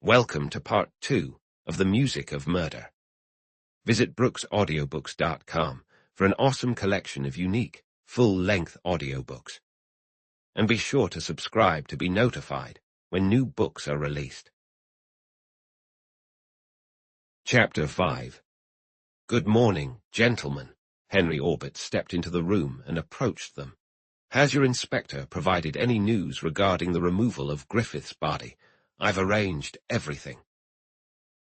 Welcome to Part 2 of The Music of Murder. Visit brooksaudiobooks.com for an awesome collection of unique, full-length audiobooks. And be sure to subscribe to be notified when new books are released. Chapter 5. Good morning, gentlemen. Henry Orbit stepped into the room and approached them. Has your inspector provided any news regarding the removal of Griffith's body? I've arranged everything.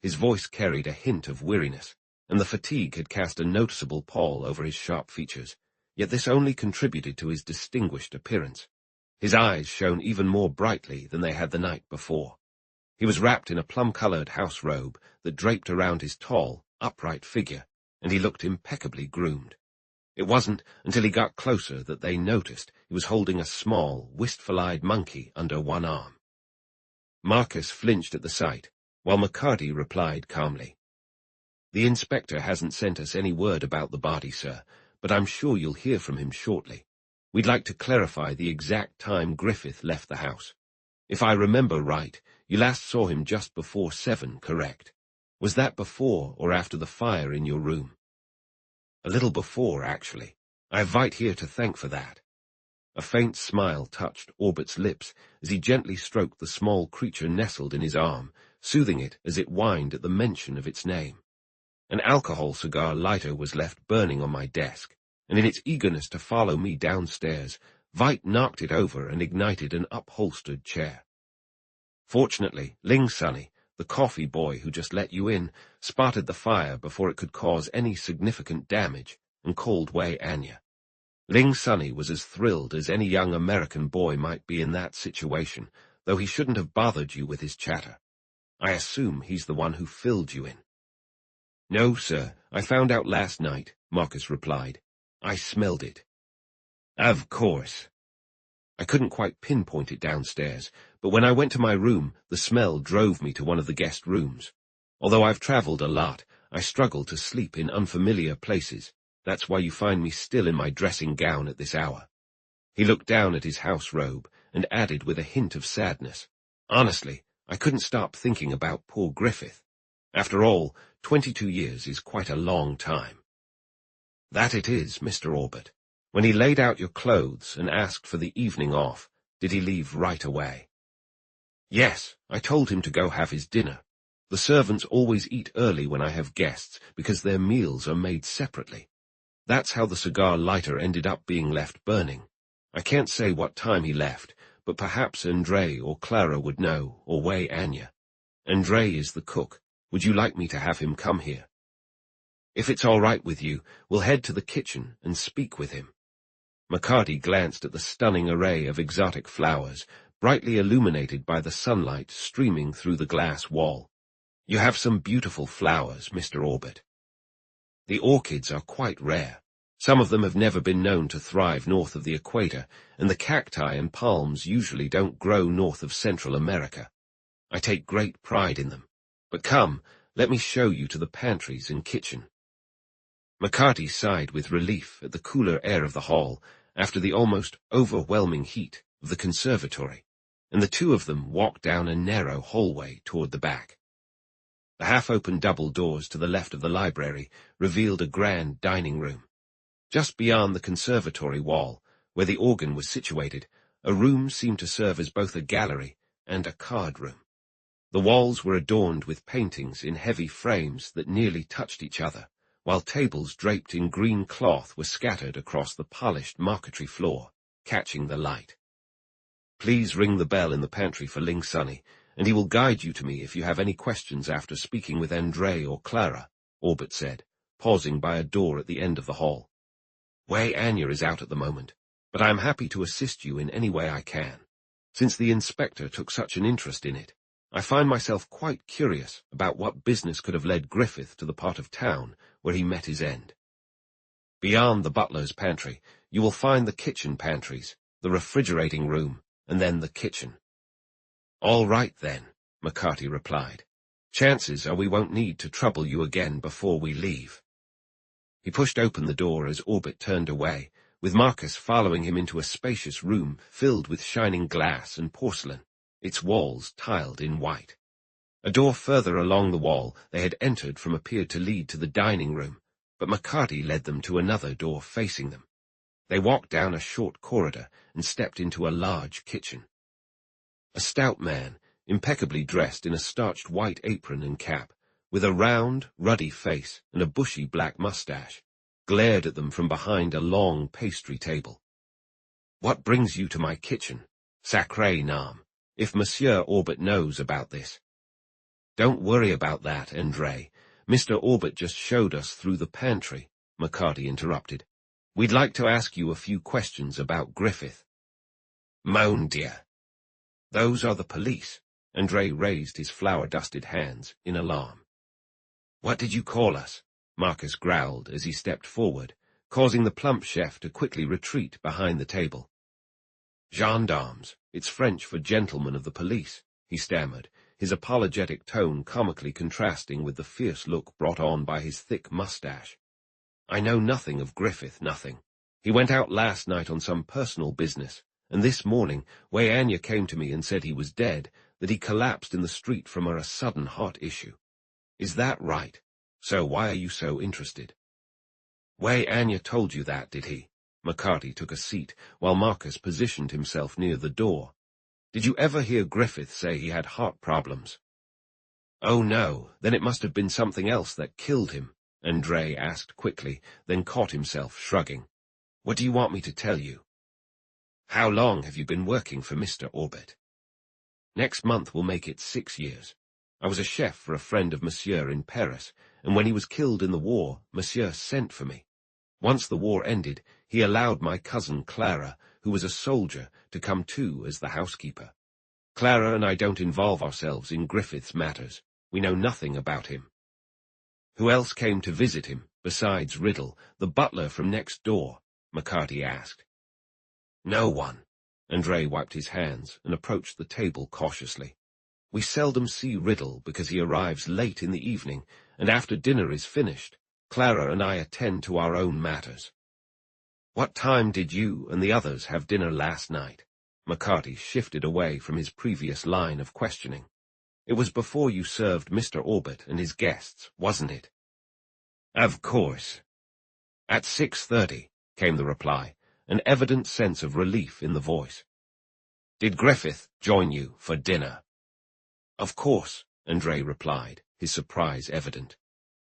His voice carried a hint of weariness, and the fatigue had cast a noticeable pall over his sharp features, yet this only contributed to his distinguished appearance. His eyes shone even more brightly than they had the night before. He was wrapped in a plum-colored house robe that draped around his tall, upright figure, and he looked impeccably groomed. It wasn't until he got closer that they noticed he was holding a small, wistful-eyed monkey under one arm. Marcus flinched at the sight, while McCarty replied calmly, "The inspector hasn't sent us any word about the body, sir, but I'm sure you'll hear from him shortly. We'd like to clarify the exact time Griffith left the house. If I remember right, you last saw him just before 7, correct? Was that before or after the fire in your room?" "A little before, actually. I have Vite here to thank for that." A faint smile touched Orbit's lips as he gently stroked the small creature nestled in his arm, soothing it as it whined at the mention of its name. An alcohol cigar lighter was left burning on my desk, and in its eagerness to follow me downstairs, Vite knocked it over and ignited an upholstered chair. Fortunately, Ling Sunny, the coffee boy who just let you in, spotted the fire before it could cause any significant damage and called Wei Anya. Ling Sunny was as thrilled as any young American boy might be in that situation, though he shouldn't have bothered you with his chatter. I assume he's the one who filled you in. "No, sir, I found out last night," Marcus replied. "I smelled it." "Of course." I couldn't quite pinpoint it downstairs, but when I went to my room, the smell drove me to one of the guest rooms. Although I've traveled a lot, I struggle to sleep in unfamiliar places. That's why you find me still in my dressing gown at this hour." He looked down at his house robe and added with a hint of sadness, "Honestly, I couldn't stop thinking about poor Griffith. After all, 22 years is quite a long time." "That it is, Mr. Orbit. When he laid out your clothes and asked for the evening off, did he leave right away?" "Yes, I told him to go have his dinner. The servants always eat early when I have guests because their meals are made separately. That's how the cigar lighter ended up being left burning. I can't say what time he left, but perhaps Andre or Clara would know, or Wei Anya. Andre is the cook. Would you like me to have him come here?" "If it's all right with you, we'll head to the kitchen and speak with him." McCarty glanced at the stunning array of exotic flowers, brightly illuminated by the sunlight streaming through the glass wall. "You have some beautiful flowers, Mr. Orbit." "The orchids are quite rare. Some of them have never been known to thrive north of the equator, and the cacti and palms usually don't grow north of Central America. I take great pride in them. But come, let me show you to the pantries and kitchen." McCarty sighed with relief at the cooler air of the hall after the almost overwhelming heat of the conservatory, and the two of them walked down a narrow hallway toward the back. The half-open double doors to the left of the library revealed a grand dining room. Just beyond the conservatory wall, where the organ was situated, a room seemed to serve as both a gallery and a card room. The walls were adorned with paintings in heavy frames that nearly touched each other, while tables draped in green cloth were scattered across the polished marquetry floor, catching the light. "Please ring the bell in the pantry for Ling Sunny, and he will guide you to me if you have any questions after speaking with Andre or Clara," Orbit said, pausing by a door at the end of the hall. "Wei Anya is out at the moment, but I am happy to assist you in any way I can. Since the inspector took such an interest in it, I find myself quite curious about what business could have led Griffith to the part of town where he met his end. Beyond the butler's pantry, you will find the kitchen pantries, the refrigerating room, and then the kitchen." "All right, then," McCarty replied. "Chances are we won't need to trouble you again before we leave." He pushed open the door as Orbit turned away, with Marcus following him into a spacious room filled with shining glass and porcelain, its walls tiled in white. A door further along the wall they had entered from appeared to lead to the dining room, but McCarty led them to another door facing them. They walked down a short corridor and stepped into a large kitchen. A stout man, impeccably dressed in a starched white apron and cap, with a round, ruddy face and a bushy black mustache, glared at them from behind a long pastry table. "What brings you to my kitchen? Sacré nom, if Monsieur Orbit knows about this." "Don't worry about that, Andre. Mr. Orbit just showed us through the pantry," McCarty interrupted. "We'd like to ask you a few questions about Griffith." "Mon Dieu. Those are the police." Andre raised his flour-dusted hands in alarm. "What did you call us?" Marcus growled as he stepped forward, causing the plump chef to quickly retreat behind the table. "Gendarmes. It's French for gentlemen of the police," he stammered, his apologetic tone comically contrasting with the fierce look brought on by his thick mustache. "I know nothing of Griffith, nothing. He went out last night on some personal business, and this morning Anya came to me and said he was dead, that he collapsed in the street from a sudden heart issue. Is that right? So why are you so interested?" "Anya told you that, did he?" McCarty took a seat, while Marcus positioned himself near the door. "Did you ever hear Griffith say he had heart problems?" "Oh no, then it must have been something else that killed him," Andre asked quickly, then caught himself shrugging. "What do you want me to tell you?" "How long have you been working for Mr. Orbit?" "Next month will make it 6 years. I was a chef for a friend of Monsieur in Paris, and when he was killed in the war, Monsieur sent for me. Once the war ended, he allowed my cousin Clara, who was a soldier, to come too as the housekeeper. Clara and I don't involve ourselves in Griffith's matters. We know nothing about him." "Who else came to visit him, besides Riddle, the butler from next door?" McCarty asked. "No one." Andre wiped his hands and approached the table cautiously. "We seldom see Riddle because he arrives late in the evening, and after dinner is finished, Clara and I attend to our own matters." "What time did you and the others have dinner last night?" McCarty shifted away from his previous line of questioning. "It was before you served Mr. Orbit and his guests, wasn't it?" "Of course." "At 6:30, came the reply, an evident sense of relief in the voice. "Did Griffith join you for dinner?" "Of course," Andre replied, his surprise evident.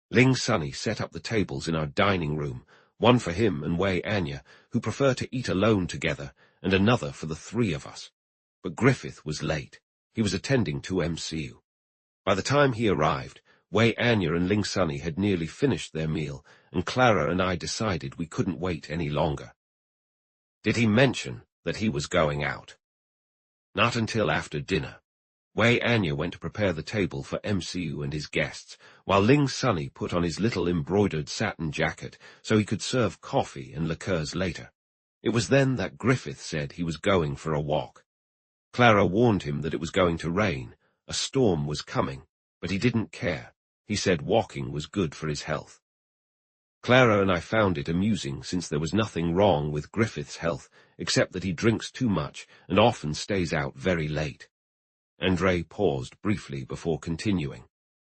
"Ling Sunny set up the tables in our dining room, one for him and Anya, who prefer to eat alone together, and another for the 3 of us. But Griffith was late. He was attending to MCU. By the time he arrived, Anya and Ling Sunny had nearly finished their meal, and Clara and I decided we couldn't wait any longer." "Did he mention that he was going out?" "Not until after dinner. Anya went to prepare the table for MCU and his guests, while Ling Sunny put on his little embroidered satin jacket so he could serve coffee and liqueurs later. It was then that Griffith said he was going for a walk. Clara warned him that it was going to rain, a storm was coming, but he didn't care. He said walking was good for his health. Clara and I found it amusing since there was nothing wrong with Griffith's health except that he drinks too much and often stays out very late." Andre paused briefly before continuing.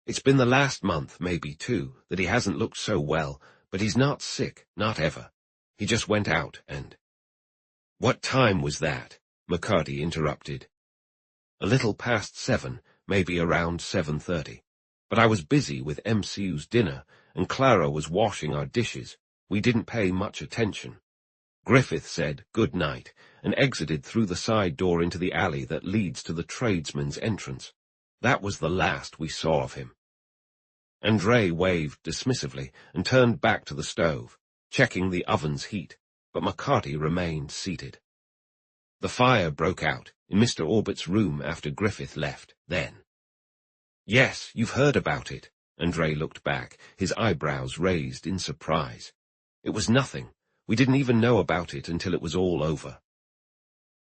"It's been the last month, maybe, too, that he hasn't looked so well, but he's not sick, not ever. He just went out and—" "What time was that?" McCarty interrupted. "A little past 7, maybe around 7:30. But I was busy with MCU's dinner, and Clara was washing our dishes. We didn't pay much attention. Griffith said good night and exited through the side door into the alley that leads to the tradesman's entrance. That was the last we saw of him." Andre waved dismissively and turned back to the stove, checking the oven's heat, but McCarty remained seated. "The fire broke out in Mr. Orbit's room after Griffith left, then?" "Yes, you've heard about it." Andre looked back, his eyebrows raised in surprise. "It was nothing. We didn't even know about it until it was all over."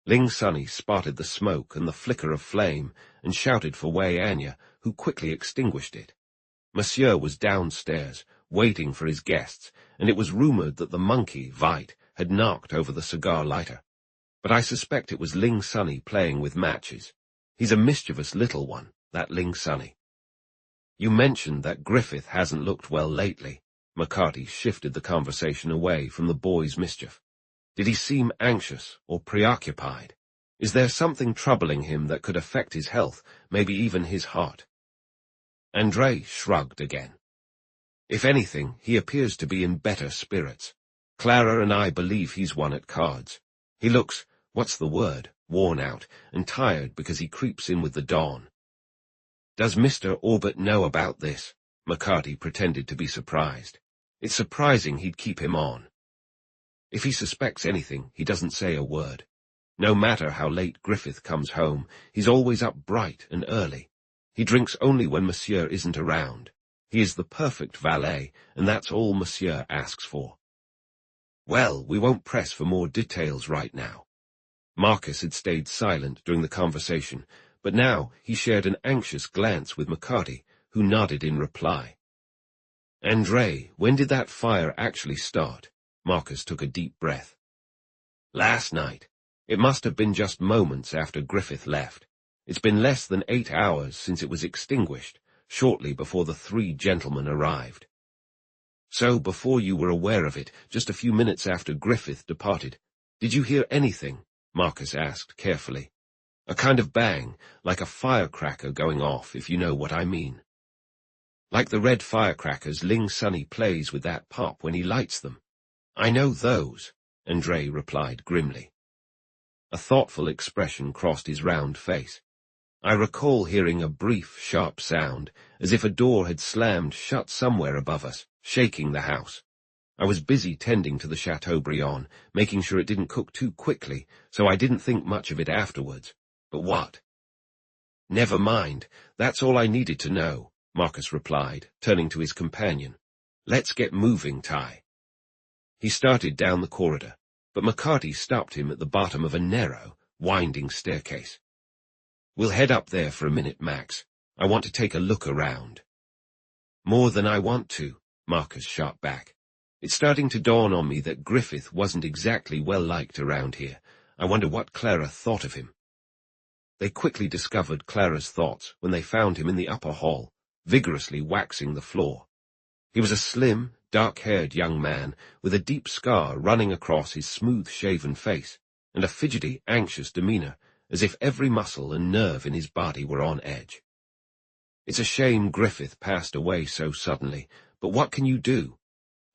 Ling Sunny spotted the smoke and the flicker of flame and shouted for Anya, who quickly extinguished it. Monsieur was downstairs, waiting for his guests, and it was rumored that the monkey, Vite, had knocked over the cigar lighter. But I suspect it was Ling Sunny playing with matches. He's a mischievous little one, that Ling Sunny. You mentioned that Griffith hasn't looked well lately. McCarty shifted the conversation away from the boy's mischief. Did he seem anxious or preoccupied? Is there something troubling him that could affect his health, maybe even his heart? André shrugged again. If anything, he appears to be in better spirits. Clara and I believe he's won at cards. He looks, what's the word, worn out and tired because he creeps in with the dawn. Does Mr. Orbit know about this? McCarty pretended to be surprised. It's surprising he'd keep him on. If he suspects anything, he doesn't say a word. No matter how late Griffith comes home, he's always up bright and early. He drinks only when Monsieur isn't around. He is the perfect valet, and that's all Monsieur asks for. Well, we won't press for more details right now. Marcus had stayed silent during the conversation, but now he shared an anxious glance with McCarty, who nodded in reply. André, when did that fire actually start? Marcus took a deep breath. Last night. It must have been just moments after Griffith left. It's been less than 8 hours since it was extinguished, shortly before the 3 gentlemen arrived. So, before you were aware of it, just a few minutes after Griffith departed, did you hear anything? Marcus asked carefully. A kind of bang, like a firecracker going off, if you know what I mean. Like the red firecrackers Ling Sunny plays with that pop when he lights them. I know those, André replied grimly. A thoughtful expression crossed his round face. I recall hearing a brief, sharp sound, as if a door had slammed shut somewhere above us, shaking the house. I was busy tending to the Chateaubriand, making sure it didn't cook too quickly, so I didn't think much of it afterwards. But what? Never mind. That's all I needed to know, Marcus replied, turning to his companion. Let's get moving, Ty. He started down the corridor, but McCarty stopped him at the bottom of a narrow, winding staircase. We'll head up there for a minute, Max. I want to take a look around. More than I want to, Marcus shot back. It's starting to dawn on me that Griffith wasn't exactly well-liked around here. I wonder what Clara thought of him. They quickly discovered Clara's thoughts when they found him in the upper hall, vigorously waxing the floor. He was a slim, dark-haired young man with a deep scar running across his smooth-shaven face and a fidgety, anxious demeanor, as if every muscle and nerve in his body were on edge. It's a shame Griffith passed away so suddenly, but what can you do?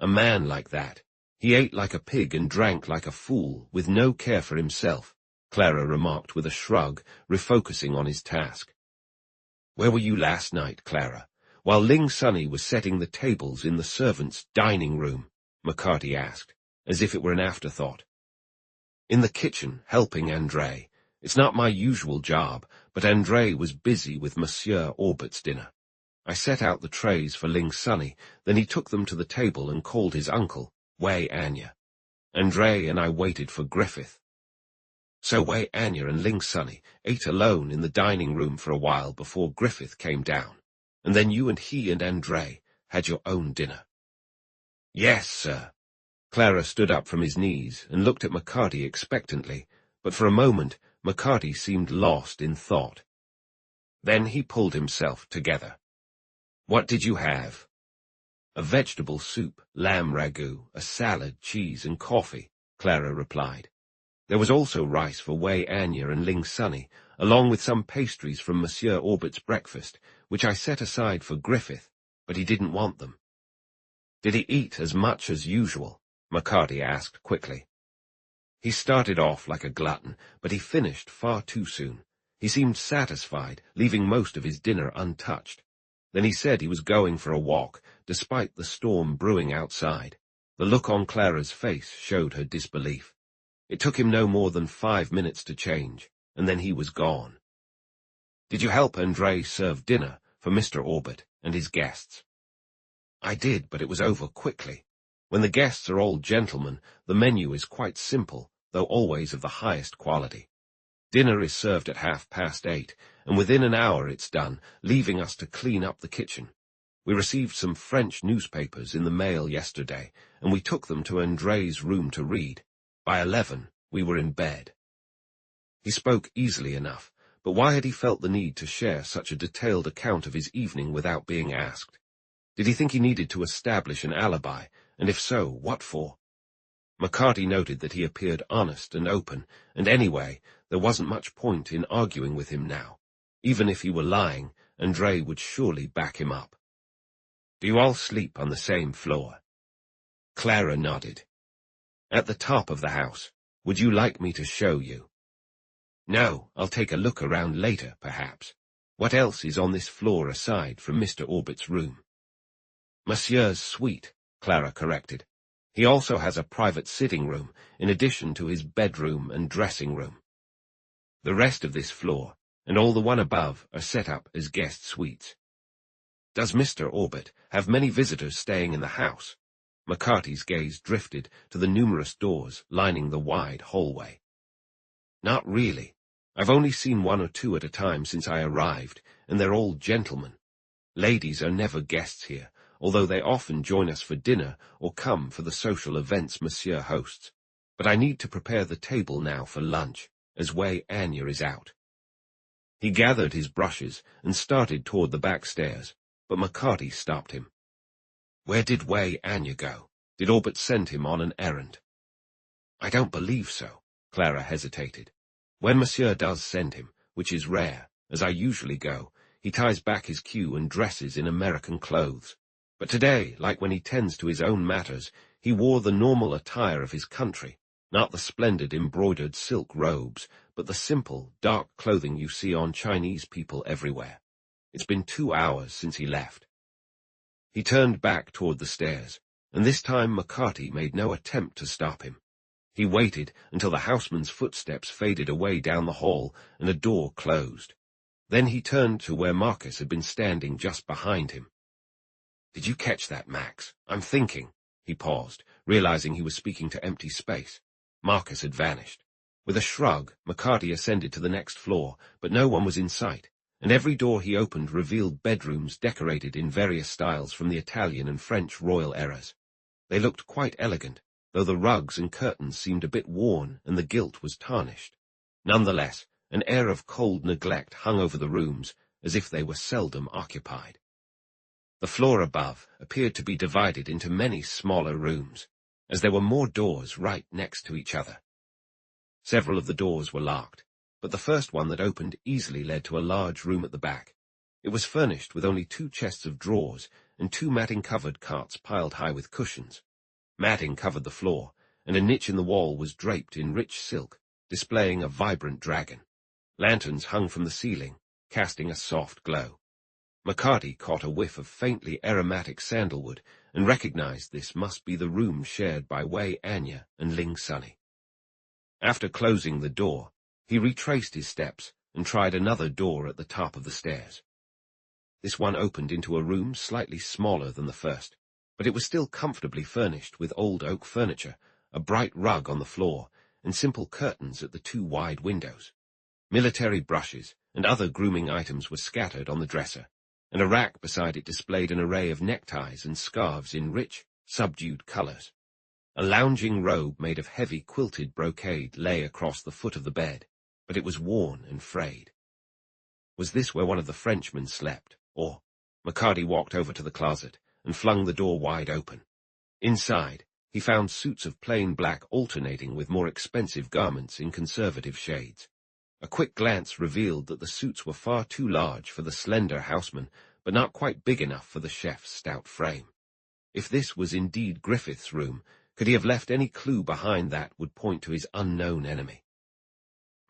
A man like that. He ate like a pig and drank like a fool, with no care for himself, Clara remarked with a shrug, refocusing on his task. Where were you last night, Clara? While Ling Sunny was setting the tables in the servants' dining room, McCarty asked, as if it were an afterthought. In the kitchen, helping André. It's not my usual job, but André was busy with Monsieur Orbit's dinner. I set out the trays for Ling Sunny, then he took them to the table and called his uncle, Wei Anya. André and I waited for Griffith. So Wei Anya and Ling Sunny ate alone in the dining room for a while before Griffith came down. And then you and he and André had your own dinner. Yes, sir. Clara stood up from his knees and looked at McCarty expectantly, but for a moment McCarty seemed lost in thought. Then he pulled himself together. What did you have? A vegetable soup, lamb ragout, a salad, cheese, and coffee, Clara replied. There was also rice for Wei Anya and Ling Sunny, along with some pastries from Monsieur Orbit's breakfast, which I set aside for Griffith, but he didn't want them. Did he eat as much as usual? McCarty asked quickly. He started off like a glutton, but he finished far too soon. He seemed satisfied, leaving most of his dinner untouched. Then he said he was going for a walk, despite the storm brewing outside. The look on Clara's face showed her disbelief. It took him no more than 5 minutes to change, and then he was gone. Did you help André serve dinner for Mr. Orbit and his guests? I did, but it was over quickly. When the guests are all gentlemen, the menu is quite simple, though always of the highest quality. Dinner is served at 8:30, and within an hour it's done, leaving us to clean up the kitchen. We received some French newspapers in the mail yesterday, and we took them to André's room to read. By 11, we were in bed. He spoke easily enough, but why had he felt the need to share such a detailed account of his evening without being asked? Did he think he needed to establish an alibi, and if so, what for? McCarty noted that he appeared honest and open, and anyway, there wasn't much point in arguing with him now. Even if he were lying, Andre would surely back him up. "Do you all sleep on the same floor?" Clara nodded. "At the top of the house. Would you like me to show you?" "No, I'll take a look around later, perhaps. What else is on this floor aside from Mr. Orbit's room?" "Monsieur's suite," Clara corrected. "He also has a private sitting room, in addition to his bedroom and dressing room. The rest of this floor, and all the one above, are set up as guest suites." "Does Mr. Orbit have many visitors staying in the house?" McCarty's gaze drifted to the numerous doors lining the wide hallway. "Not really. I've only seen one or two at a time since I arrived, and they're all gentlemen. Ladies are never guests here, although they often join us for dinner or come for the social events Monsieur hosts. But I need to prepare the table now for lunch, as Wei Anya is out." He gathered his brushes and started toward the back stairs, but McCarty stopped him. "Where did Wei Anya go? Did Orbit send him on an errand?" "I don't believe so," Clara hesitated. "When Monsieur does send him, which is rare, as I usually go, he ties back his queue and dresses in American clothes. But today, like when he tends to his own matters, he wore the normal attire of his country, not the splendid embroidered silk robes, but the simple, dark clothing you see on Chinese people everywhere. It's been 2 hours since he left." He turned back toward the stairs, and this time McCarty made no attempt to stop him. He waited until the houseman's footsteps faded away down the hall and a door closed. Then he turned to where Marcus had been standing just behind him. "Did you catch that, Max? I'm thinking." He paused, realizing he was speaking to empty space. Marcus had vanished. With a shrug, McCarty ascended to the next floor, but no one was in sight, and every door he opened revealed bedrooms decorated in various styles from the Italian and French royal eras. They looked quite elegant, though the rugs and curtains seemed a bit worn and the gilt was tarnished. Nonetheless, an air of cold neglect hung over the rooms, as if they were seldom occupied. The floor above appeared to be divided into many smaller rooms, as there were more doors right next to each other. Several of the doors were locked, but the first one that opened easily led to a large room at the back. It was furnished with only 2 chests of drawers and 2 matting-covered cots piled high with cushions. Matting covered the floor, and a niche in the wall was draped in rich silk, displaying a vibrant dragon. Lanterns hung from the ceiling, casting a soft glow. McCarty caught a whiff of faintly aromatic sandalwood and recognized this must be the room shared by Wei Anya and Ling Sunny. After closing the door, he retraced his steps and tried another door at the top of the stairs. This one opened into a room slightly smaller than the first, but it was still comfortably furnished with old oak furniture, a bright rug on the floor, and simple curtains at the 2 wide windows. Military brushes and other grooming items were scattered on the dresser, and a rack beside it displayed an array of neckties and scarves in rich, subdued colors. A lounging robe made of heavy quilted brocade lay across the foot of the bed, but it was worn and frayed. Was this where one of the Frenchmen slept, or? McCarty walked over to the closet and flung the door wide open. Inside, he found suits of plain black alternating with more expensive garments in conservative shades. A quick glance revealed that the suits were far too large for the slender houseman, but not quite big enough for the chef's stout frame. If this was indeed Griffith's room, could he have left any clue behind that would point to his unknown enemy?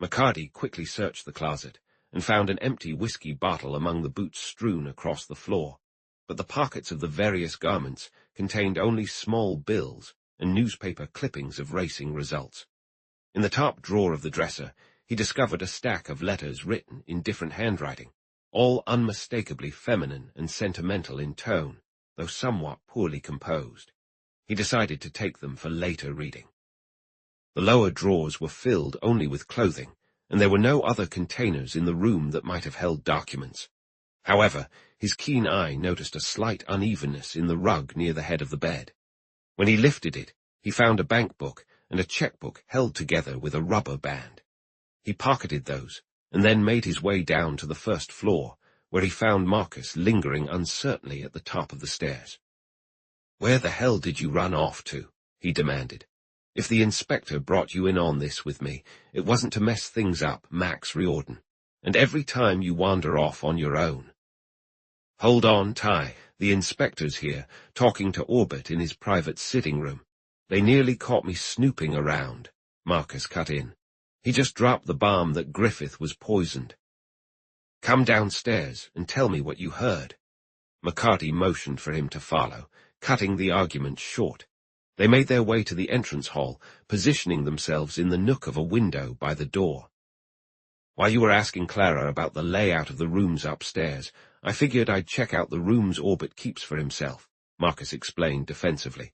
McCarty quickly searched the closet and found an empty whiskey bottle among the boots strewn across the floor, but the pockets of the various garments contained only small bills and newspaper clippings of racing results. In the top drawer of the dresser, he discovered a stack of letters written in different handwriting, all unmistakably feminine and sentimental in tone, though somewhat poorly composed. He decided to take them for later reading. The lower drawers were filled only with clothing, and there were no other containers in the room that might have held documents. However, his keen eye noticed a slight unevenness in the rug near the head of the bed. When he lifted it, he found a bank book and a checkbook held together with a rubber band. He pocketed those and then made his way down to the first floor, where he found Marcus lingering uncertainly at the top of the stairs. "Where the hell did you run off to?" he demanded. "If the inspector brought you in on this with me, it wasn't to mess things up, Max Riordan. And every time you wander off on your own." "Hold on, Ty. The inspector's here, talking to Orbit in his private sitting room. They nearly caught me snooping around," Marcus cut in. "He just dropped the bomb that Griffith was poisoned." "Come downstairs and tell me what you heard." McCarty motioned for him to follow, cutting the argument short. They made their way to the entrance hall, positioning themselves in the nook of a window by the door. "While you were asking Clara about the layout of the rooms upstairs, I figured I'd check out the rooms Orbit keeps for himself," Marcus explained defensively.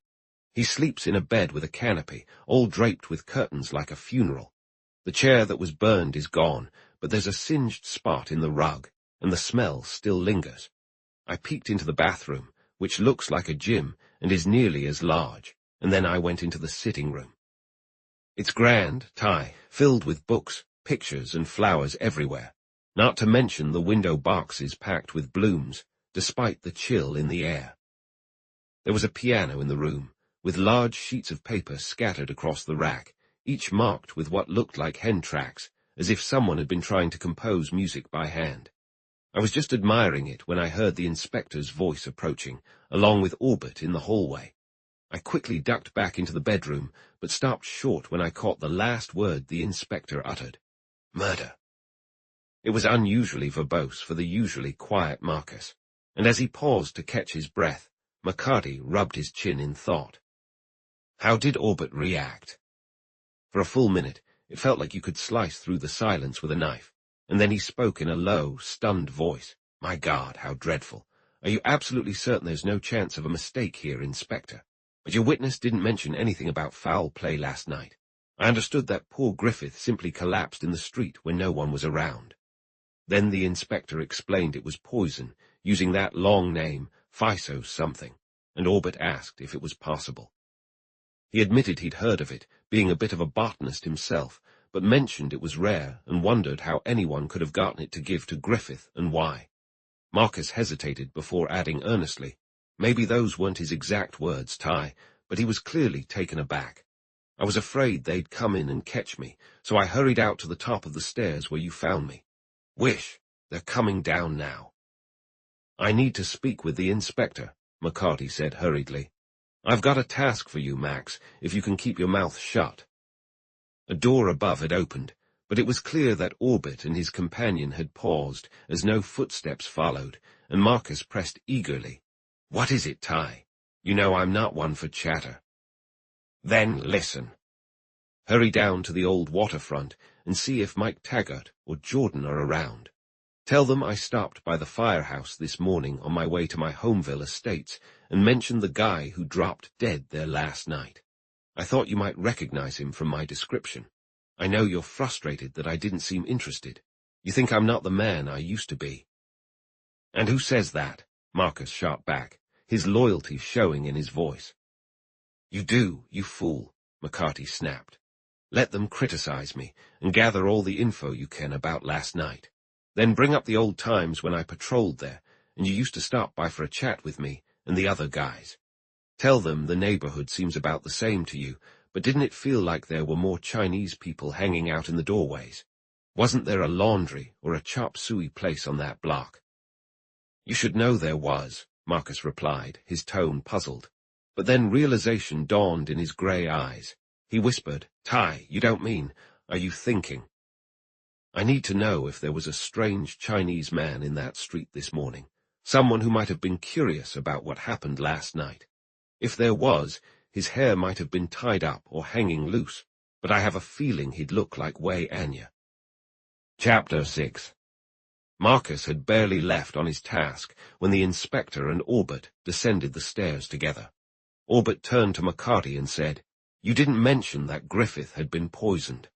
"He sleeps in a bed with a canopy, all draped with curtains like a funeral. The chair that was burned is gone, but there's a singed spot in the rug, and the smell still lingers. I peeked into the bathroom, which looks like a gym and is nearly as large, and then I went into the sitting room. It's grand, Ty, filled with books, pictures, and flowers everywhere, not to mention the window boxes packed with blooms, despite the chill in the air. There was a piano in the room, with large sheets of paper scattered across the rack, each marked with what looked like hen tracks, as if someone had been trying to compose music by hand. I was just admiring it when I heard the inspector's voice approaching, along with Orbit in the hallway. I quickly ducked back into the bedroom, but stopped short when I caught the last word the inspector uttered. "Murder." It was unusually verbose for the usually quiet Marcus, and as he paused to catch his breath, McCarty rubbed his chin in thought. How did Orbit react? For a full minute, it felt like you could slice through the silence with a knife, and then he spoke in a low, stunned voice. "My God, how dreadful. Are you absolutely certain there's no chance of a mistake here, Inspector? But your witness didn't mention anything about foul play last night. I understood that poor Griffith simply collapsed in the street when no one was around." Then the inspector explained it was poison, using that long name, Physo something, and Orbit asked if it was possible. He admitted he'd heard of it, being a bit of a botanist himself, but mentioned it was rare and wondered how anyone could have gotten it to give to Griffith and why. Marcus hesitated before adding earnestly, "Maybe those weren't his exact words, Ty, but he was clearly taken aback. I was afraid they'd come in and catch me, so I hurried out to the top of the stairs where you found me. Wish, they're coming down now." "I need to speak with the inspector," McCarty said hurriedly. "I've got a task for you, Max, if you can keep your mouth shut." A door above had opened, but it was clear that Orbit and his companion had paused as no footsteps followed, and Marcus pressed eagerly. "What is it, Ty? You know I'm not one for chatter." "Then listen. Hurry down to the old waterfront and see if Mike Taggart or Jordan are around. Tell them I stopped by the firehouse this morning on my way to my Homeville estates and mentioned the guy who dropped dead there last night. I thought you might recognize him from my description. I know you're frustrated that I didn't seem interested. You think I'm not the man I used to be." "And who says that?" Marcus shot back, his loyalty showing in his voice. "You do, you fool," McCarty snapped. "Let them criticize me and gather all the info you can about last night. Then bring up the old times when I patrolled there, and you used to stop by for a chat with me and the other guys. Tell them the neighborhood seems about the same to you, but didn't it feel like there were more Chinese people hanging out in the doorways? Wasn't there a laundry or a chop suey place on that block?" "You should know there was," Marcus replied, his tone puzzled. But then realization dawned in his gray eyes. He whispered, "Ty, you don't mean, are you thinking? I need to know if there was a strange Chinese man in that street this morning, someone who might have been curious about what happened last night. If there was, his hair might have been tied up or hanging loose, but I have a feeling he'd look like Wei Anya." Chapter 6. Marcus had barely left on his task when the inspector and Orbit descended the stairs together. Orbit turned to McCarty and said, "You didn't mention that Griffith had been poisoned."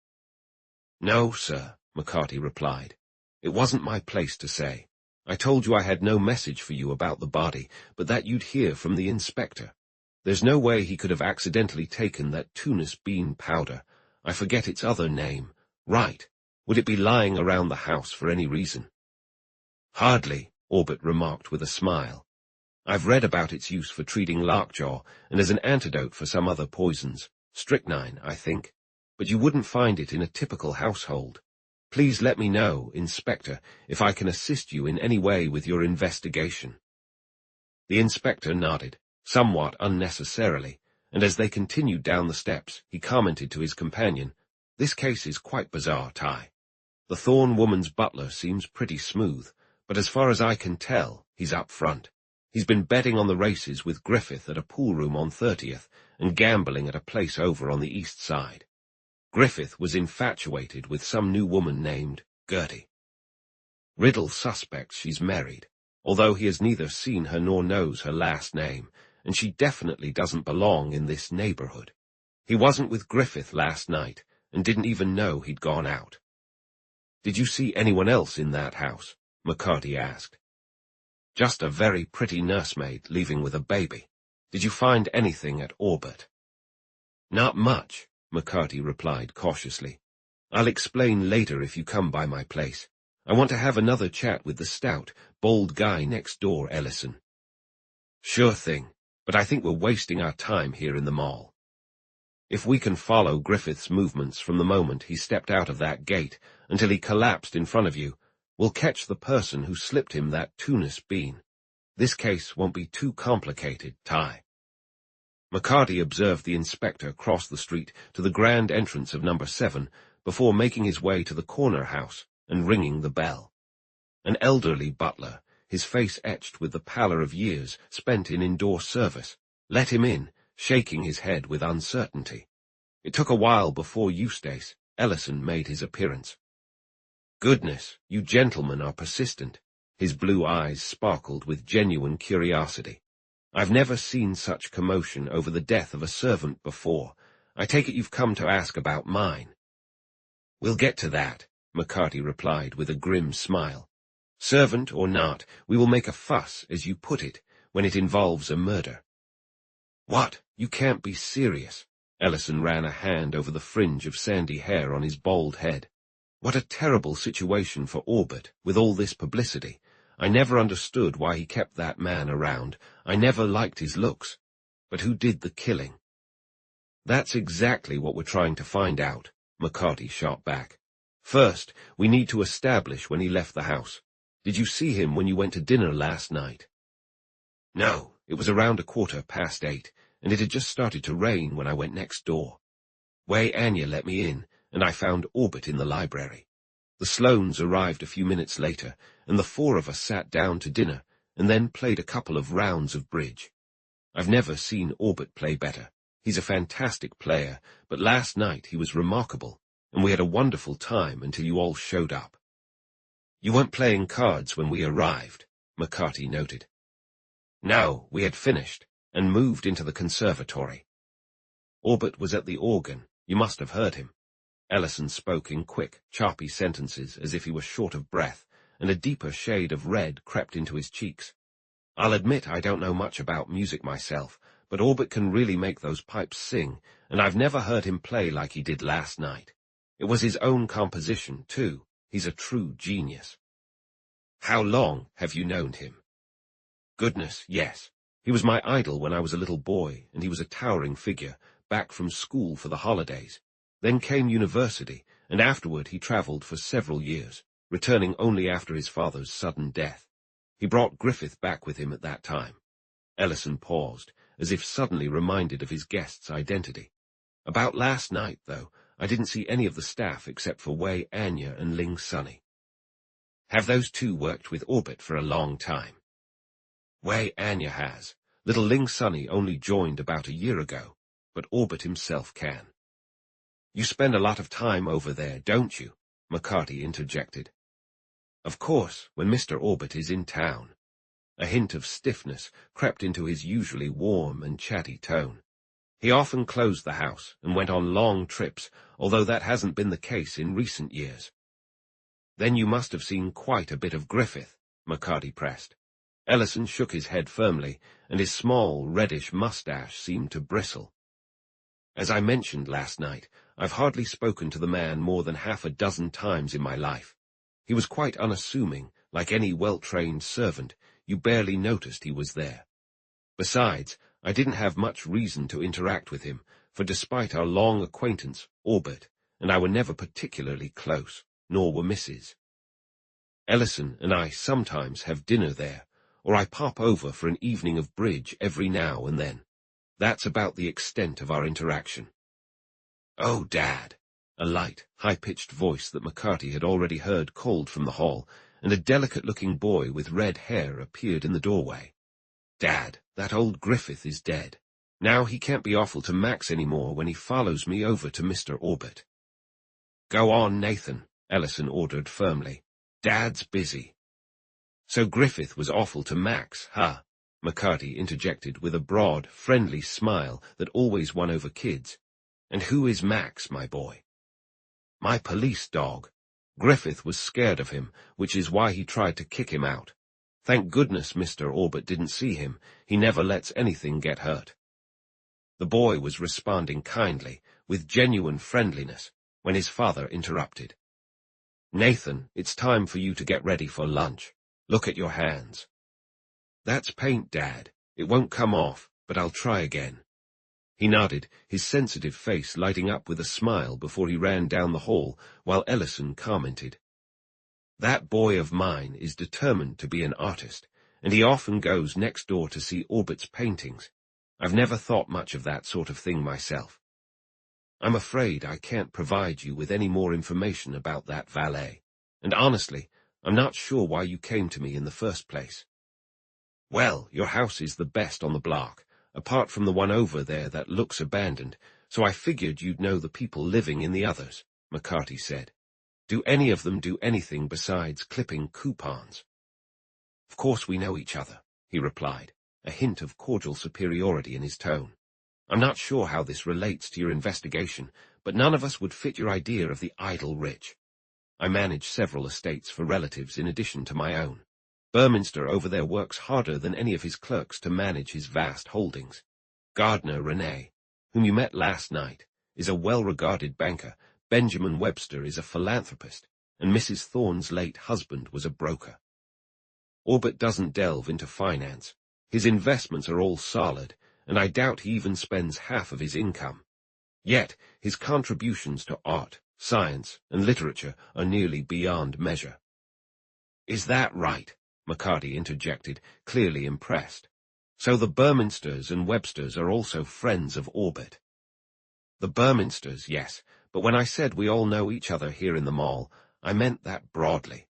"No, sir," McCarty replied. "It wasn't my place to say. I told you I had no message for you about the body, but that you'd hear from the inspector. There's no way he could have accidentally taken that Tunis bean powder. I forget its other name. Right. Would it be lying around the house for any reason? Hardly, Orbit remarked with a smile. I've read about its use for treating lockjaw and as an antidote for some other poisons. Strychnine, I think. But you wouldn't find it in a typical household. Please let me know, Inspector, if I can assist you in any way with your investigation. The inspector nodded, somewhat unnecessarily, and as they continued down the steps, he commented to his companion, "This case is quite bizarre, Ty. The Thorn woman's butler seems pretty smooth, but as far as I can tell, he's up front. He's been betting on the races with Griffith at a pool room on 30th and gambling at a place over on the east side. Griffith was infatuated with some new woman named Gertie. Riddle suspects she's married, although he has neither seen her nor knows her last name, and she definitely doesn't belong in this neighborhood. He wasn't with Griffith last night and didn't even know he'd gone out." "Did you see anyone else in that house?" McCarty asked. "Just a very pretty nursemaid leaving with a baby. Did you find anything at Orbit?" "Not much," McCarty replied cautiously. "I'll explain later if you come by my place. I want to have another chat with the stout, bold guy next door, Ellison." "Sure thing, but I think we're wasting our time here in the mall. If we can follow Griffith's movements from the moment he stepped out of that gate until he collapsed in front of you, we'll catch the person who slipped him that Tunis bean. This case won't be too complicated, Ty." McCarty observed the inspector cross the street to the grand entrance of number 7 before making his way to the corner house and ringing the bell. An elderly butler, his face etched with the pallor of years spent in indoor service, let him in, shaking his head with uncertainty. It took a while before Eustace, Ellison, made his appearance. "Goodness, you gentlemen are persistent." His blue eyes sparkled with genuine curiosity. "I've never seen such commotion over the death of a servant before. I take it you've come to ask about mine." "We'll get to that," McCarty replied with a grim smile. "Servant or not, we will make a fuss, as you put it, when it involves a murder." "What? You can't be serious." Ellison ran a hand over the fringe of sandy hair on his bald head. "What a terrible situation for Orbit, with all this publicity. I never understood why he kept that man around. I never liked his looks. But who did the killing?" "That's exactly what we're trying to find out," McCarty shot back. "First, we need to establish when he left the house. Did you see him when you went to dinner last night?" "No, it was around 8:15, and it had just started to rain when I went next door. Way Anya let me in, and I found Orbit in the library. The Sloanes arrived a few minutes later, and the 4 of us sat down to dinner, and then played a couple of rounds of bridge. I've never seen Orbit play better. He's a fantastic player, but last night he was remarkable, and we had a wonderful time until you all showed up." "You weren't playing cards when we arrived," McCarty noted. "No, we had finished, and moved into the conservatory. Orbit was at the organ. You must have heard him." Ellison spoke in quick, choppy sentences as if he were short of breath, and a deeper shade of red crept into his cheeks. "I'll admit I don't know much about music myself, but Orbit can really make those pipes sing, and I've never heard him play like he did last night. It was his own composition, too. He's a true genius." "How long have you known him?" "Goodness, yes. He was my idol when I was a little boy, and he was a towering figure, back from school for the holidays. Then came university, and afterward he travelled for several years, returning only after his father's sudden death. He brought Griffith back with him at that time." Ellison paused, as if suddenly reminded of his guest's identity. "About last night, though, I didn't see any of the staff except for Wei Anya and Ling Sunny." "Have those two worked with Orbit for a long time?" "Wei Anya has. Little Ling Sunny only joined about a year ago, but Orbit himself can." "You spend a lot of time over there, don't you?" McCarty interjected. "Of course, when Mr. Orbit is in town." A hint of stiffness crept into his usually warm and chatty tone. "He often closed the house and went on long trips, although that hasn't been the case in recent years." "Then you must have seen quite a bit of Griffith," McCarty pressed. Ellison shook his head firmly, and his small, reddish mustache seemed to bristle. "As I mentioned last night, I've hardly spoken to the man more than half a dozen times in my life. He was quite unassuming, like any well-trained servant. You barely noticed he was there. Besides, I didn't have much reason to interact with him, for despite our long acquaintance, Orbit and I were never particularly close, nor were Mrs. Ellison and I sometimes have dinner there, or I pop over for an evening of bridge every now and then. That's about the extent of our interaction. "Oh, Dad!" A light, high-pitched voice that McCarty had already heard called from the hall, and a delicate-looking boy with red hair appeared in the doorway. "Dad, that old Griffith is dead. Now he can't be awful to Max any more when he follows me over to Mr. Orbit." "Go on, Nathan," Ellison ordered firmly. "Dad's busy." "So Griffith was awful to Max, huh?" McCarty interjected with a broad, friendly smile that always won over kids. "And who is Max, my boy?" "My police dog. Griffith was scared of him, which is why he tried to kick him out. Thank goodness Mr. Orbit didn't see him. He never lets anything get hurt." The boy was responding kindly, with genuine friendliness, when his father interrupted. "Nathan, it's time for you to get ready for lunch. Look at your hands." "That's paint, Dad. It won't come off, but I'll try again." He nodded, his sensitive face lighting up with a smile before he ran down the hall, while Ellison commented, "That boy of mine is determined to be an artist, and he often goes next door to see Orbit's paintings. I've never thought much of that sort of thing myself. I'm afraid I can't provide you with any more information about that valet, and honestly, I'm not sure why you came to me in the first place." "Well, your house is the best on the block, apart from the one over there that looks abandoned, so I figured you'd know the people living in the others," McCarty said. "Do any of them do anything besides clipping coupons?" "Of course we know each other," he replied, a hint of cordial superiority in his tone. "I'm not sure how this relates to your investigation, but none of us would fit your idea of the idle rich. I manage several estates for relatives in addition to my own. Burminster over there works harder than any of his clerks to manage his vast holdings. Gardner Renee, whom you met last night, is a well-regarded banker. Benjamin Webster is a philanthropist, and Mrs. Thorne's late husband was a broker. Orbit doesn't delve into finance. His investments are all solid, and I doubt he even spends half of his income. Yet his contributions to art, science, and literature are nearly beyond measure." "Is that right?" McCarty interjected, clearly impressed. "So the Burminsters and Websters are also friends of Orbit?" "The Burminsters, yes, but when I said we all know each other here in the mall, I meant that broadly.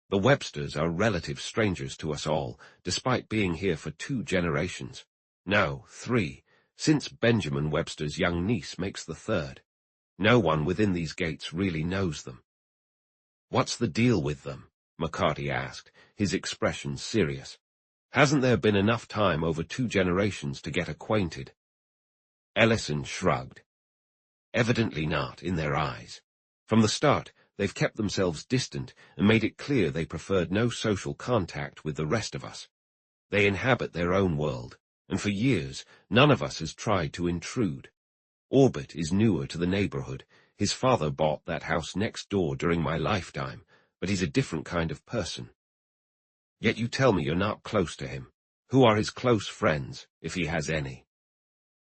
The Websters are relative strangers to us all, despite being here for 2 generations. No, 3, since Benjamin Webster's young niece makes the 3rd. No one within these gates really knows them." "What's the deal with them?" McCarty asked, his expression serious. "Hasn't there been enough time over 2 generations to get acquainted?" Ellison shrugged. "Evidently not, in their eyes. From the start, they've kept themselves distant and made it clear they preferred no social contact with the rest of us. They inhabit their own world, and for years, none of us has tried to intrude. Orbit is newer to the neighborhood. His father bought that house next door during my lifetime, but he's a different kind of person. Yet you tell me you're not close to him. Who are his close friends, if he has any?"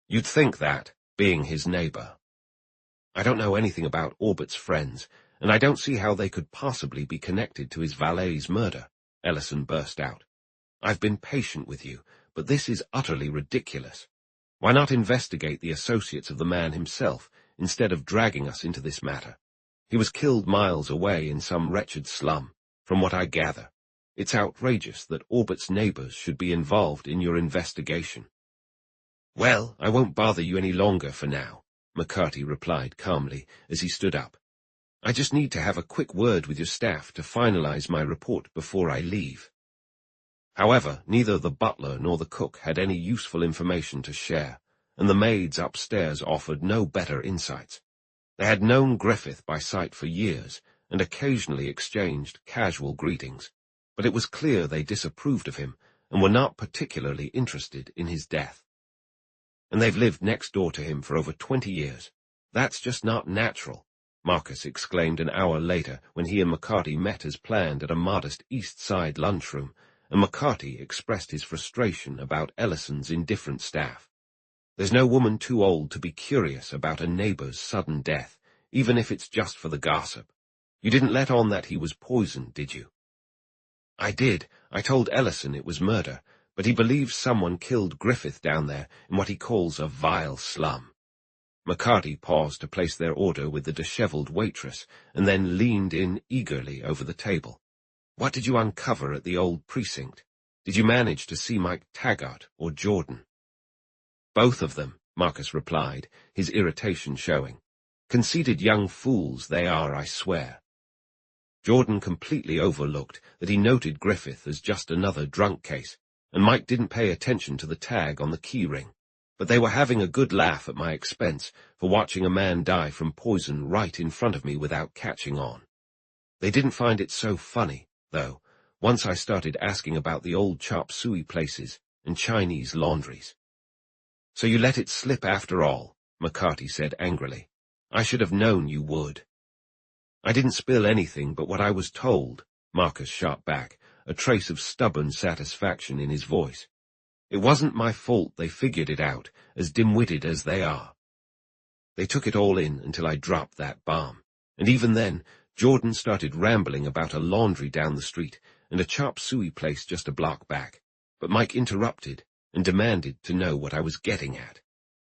"You'd think that, being his neighbor." "I don't know anything about Orbit's friends, and I don't see how they could possibly be connected to his valet's murder," Ellison burst out. "I've been patient with you, but this is utterly ridiculous. Why not investigate the associates of the man himself, instead of dragging us into this matter? He was killed miles away in some wretched slum, from what I gather. It's outrageous that Orbit's neighbors should be involved in your investigation." "Well, I won't bother you any longer for now," McCarty replied calmly as he stood up. "I just need to have a quick word with your staff to finalize my report before I leave." However, neither the butler nor the cook had any useful information to share, and the maids upstairs offered no better insights. They had known Griffith by sight for years, and occasionally exchanged casual greetings, but it was clear they disapproved of him and were not particularly interested in his death. "And they've lived next door to him for over 20 years. That's just not natural, Marcus exclaimed an hour later when he and McCarty met as planned at a modest East Side lunchroom, and McCarty expressed his frustration about Ellison's indifferent staff. There's no woman too old to be curious about a neighbor's sudden death, even if it's just for the gossip. You didn't let on that he was poisoned, did you? I did. I told Ellison it was murder, but he believes someone killed Griffith down there in what he calls a vile slum. McCarty paused to place their order with the disheveled waitress, and then leaned in eagerly over the table. What did you uncover at the old precinct? Did you manage to see Mike Taggart or Jordan? Both of them, Marcus replied, his irritation showing. Conceited young fools they are, I swear. Jordan completely overlooked that he noted Griffith as just another drunk case, and Mike didn't pay attention to the tag on the key ring. But they were having a good laugh at my expense for watching a man die from poison right in front of me without catching on. They didn't find it so funny, though, once I started asking about the old chop suey places and Chinese laundries. So you let it slip after all, McCarty said angrily. I should have known you would. I didn't spill anything but what I was told, Marcus shot back, a trace of stubborn satisfaction in his voice. It wasn't my fault they figured it out, as dim-witted as they are. They took it all in until I dropped that bomb, and even then, Jordan started rambling about a laundry down the street and a chop suey place just a block back, but Mike interrupted and demanded to know what I was getting at.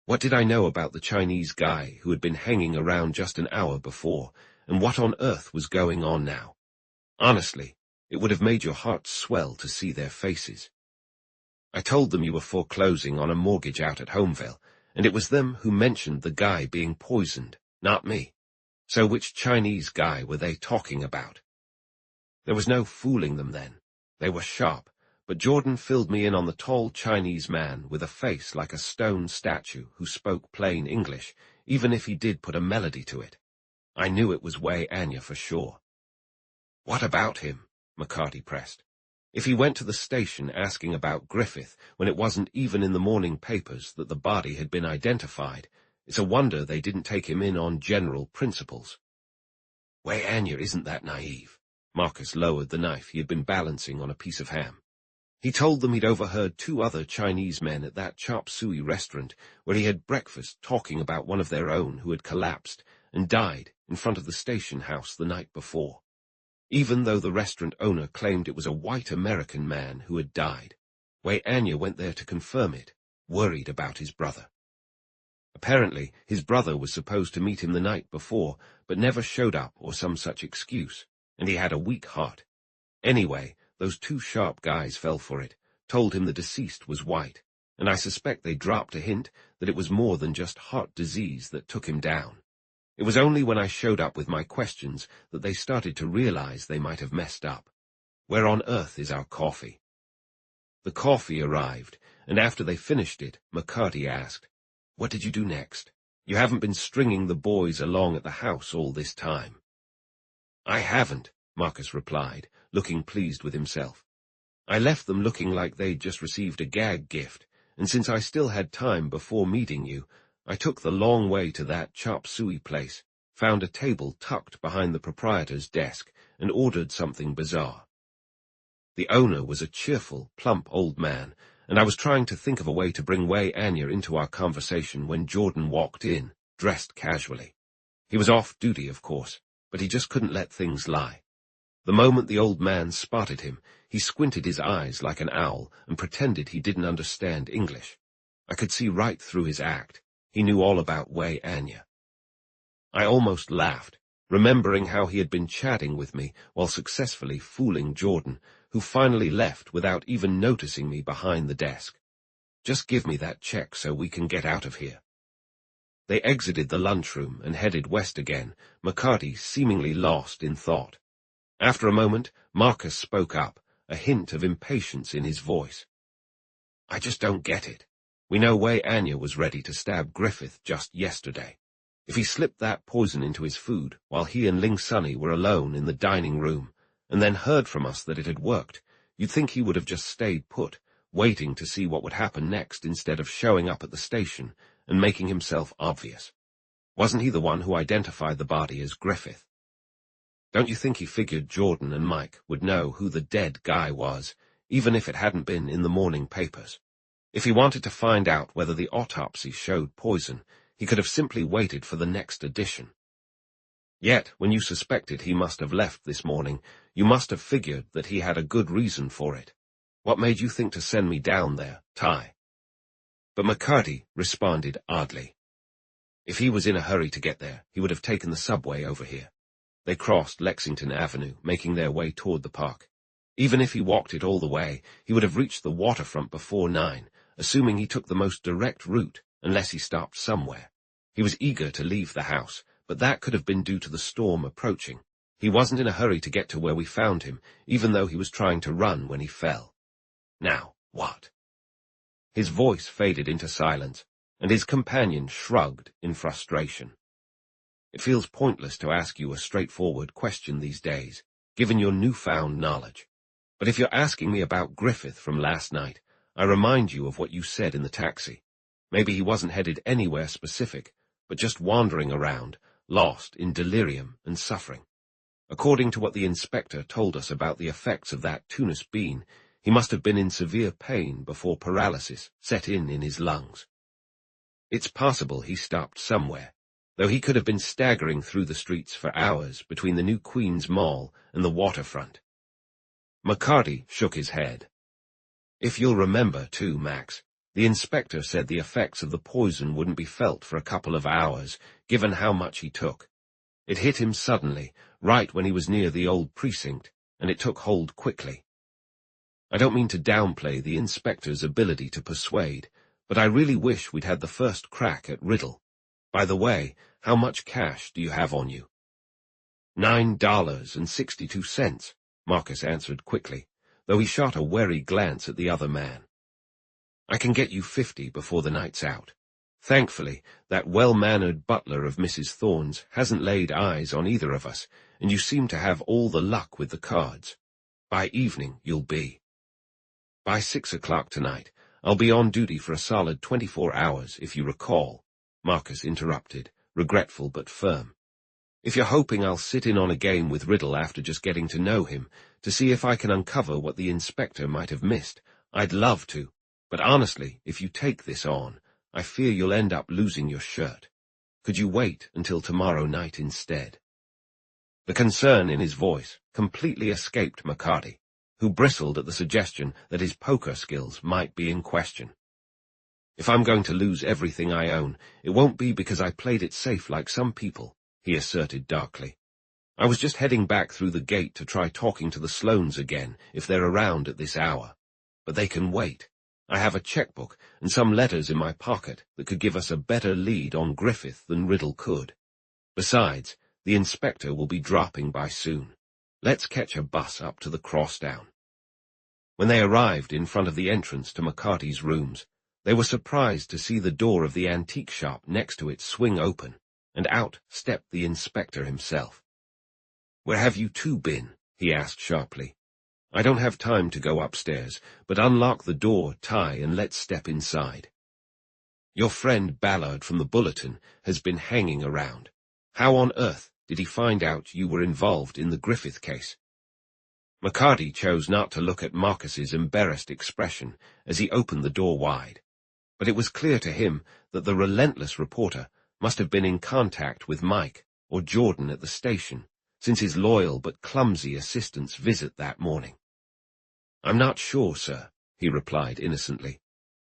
What did I know about the Chinese guy who had been hanging around just an hour before, and what on earth was going on now? Honestly, it would have made your heart swell to see their faces. I told them you were foreclosing on a mortgage out at Homeville, and it was them who mentioned the guy being poisoned, not me. So which Chinese guy were they talking about? There was no fooling them then. They were sharp, but Jordan filled me in on the tall Chinese man with a face like a stone statue who spoke plain English, even if he did put a melody to it. I knew it was Wei Anya for sure. What about him? McCarty pressed. If he went to the station asking about Griffith when it wasn't even in the morning papers that the body had been identified, it's a wonder they didn't take him in on general principles. Wei Anya isn't that naive. Marcus lowered the knife he had been balancing on a piece of ham. He told them he'd overheard two other Chinese men at that chop suey restaurant where he had breakfast talking about one of their own who had collapsed and died in front of the station house the night before. Even though the restaurant owner claimed it was a white American man who had died, Wei Anya went there to confirm it, worried about his brother. Apparently, his brother was supposed to meet him the night before, but never showed up or some such excuse, and he had a weak heart. Anyway, those two sharp guys fell for it, told him the deceased was white, and I suspect they dropped a hint that it was more than just heart disease that took him down. It was only when I showed up with my questions that they started to realize they might have messed up. Where on earth is our coffee? The coffee arrived, and after they finished it, McCarty asked, What did you do next? You haven't been stringing the boys along at the house all this time. I haven't, Marcus replied, looking pleased with himself. I left them looking like they'd just received a gag gift, and since I still had time before meeting you, I took the long way to that chop suey place, found a table tucked behind the proprietor's desk, and ordered something bizarre. The owner was a cheerful, plump old man, and I was trying to think of a way to bring Wei Anya into our conversation when Jordan walked in, dressed casually. He was off duty, of course, but he just couldn't let things lie. The moment the old man spotted him, he squinted his eyes like an owl and pretended he didn't understand English. I could see right through his act. He knew all about Wei Anya. I almost laughed, remembering how he had been chatting with me while successfully fooling Jordan, who finally left without even noticing me behind the desk. Just give me that check so we can get out of here. They exited the lunchroom and headed west again, McCarty seemingly lost in thought. After a moment, Marcus spoke up, a hint of impatience in his voice. I just don't get it. We know Wei Anya was ready to stab Griffith just yesterday. If he slipped that poison into his food while he and Ling Sunny were alone in the dining room, and then heard from us that it had worked, you'd think he would have just stayed put, waiting to see what would happen next instead of showing up at the station and making himself obvious. Wasn't he the one who identified the body as Griffith? Don't you think he figured Jordan and Mike would know who the dead guy was, even if it hadn't been in the morning papers? If he wanted to find out whether the autopsy showed poison, he could have simply waited for the next edition. Yet, when you suspected he must have left this morning, you must have figured that he had a good reason for it. What made you think to send me down there, Ty? But McCarty responded oddly. If he was in a hurry to get there, he would have taken the subway over here. They crossed Lexington Avenue, making their way toward the park. Even if he walked it all the way, he would have reached the waterfront before 9, assuming he took the most direct route, unless he stopped somewhere. He was eager to leave the house, but that could have been due to the storm approaching. He wasn't in a hurry to get to where we found him, even though he was trying to run when he fell. Now, what? His voice faded into silence, and his companion shrugged in frustration. It feels pointless to ask you a straightforward question these days, given your newfound knowledge. But if you're asking me about Griffith from last night, I remind you of what you said in the taxi. Maybe he wasn't headed anywhere specific, but just wandering around, lost in delirium and suffering. According to what the inspector told us about the effects of that Tunis bean, he must have been in severe pain before paralysis set in his lungs. It's possible he stopped somewhere, though he could have been staggering through the streets for hours between the New Queens Mall and the waterfront. McCarty shook his head. If you'll remember, too, Max, the inspector said the effects of the poison wouldn't be felt for a couple of hours, given how much he took. It hit him suddenly, right when he was near the old precinct, and it took hold quickly. I don't mean to downplay the inspector's ability to persuade, but I really wish we'd had the first crack at Riddle. By the way, how much cash do you have on you? $9.62, Marcus answered quickly, though he shot a wary glance at the other man. I can get you 50 before the night's out. Thankfully, that well-mannered butler of Mrs. Thorne's hasn't laid eyes on either of us, and you seem to have all the luck with the cards. By evening, you'll be. By 6 o'clock tonight, I'll be on duty for a solid 24 hours, if you recall, Marcus interrupted, regretful but firm. If you're hoping I'll sit in on a game with Riddle after just getting to know him, to see if I can uncover what the inspector might have missed, I'd love to. But honestly, if you take this on, I fear you'll end up losing your shirt. Could you wait until tomorrow night instead? The concern in his voice completely escaped McCarty, who bristled at the suggestion that his poker skills might be in question. If I'm going to lose everything I own, it won't be because I played it safe like some people, he asserted darkly. I was just heading back through the gate to try talking to the Sloanes again, if they're around at this hour. But they can wait. I have a checkbook and some letters in my pocket that could give us a better lead on Griffith than Riddle could. Besides, the inspector will be dropping by soon. Let's catch a bus up to the Crossdown. When they arrived in front of the entrance to McCarty's rooms, they were surprised to see the door of the antique shop next to it swing open, and out stepped the inspector himself. "Where have you two been?" he asked sharply. "I don't have time to go upstairs, but unlock the door, Ty, and let's step inside. Your friend Ballard from the Bulletin has been hanging around. How on earth did he find out you were involved in the Griffith case?" McCarty chose not to look at Marcus's embarrassed expression as he opened the door wide, but it was clear to him that the relentless reporter must have been in contact with Mike or Jordan at the station since his loyal but clumsy assistant's visit that morning. "I'm not sure, sir," he replied innocently.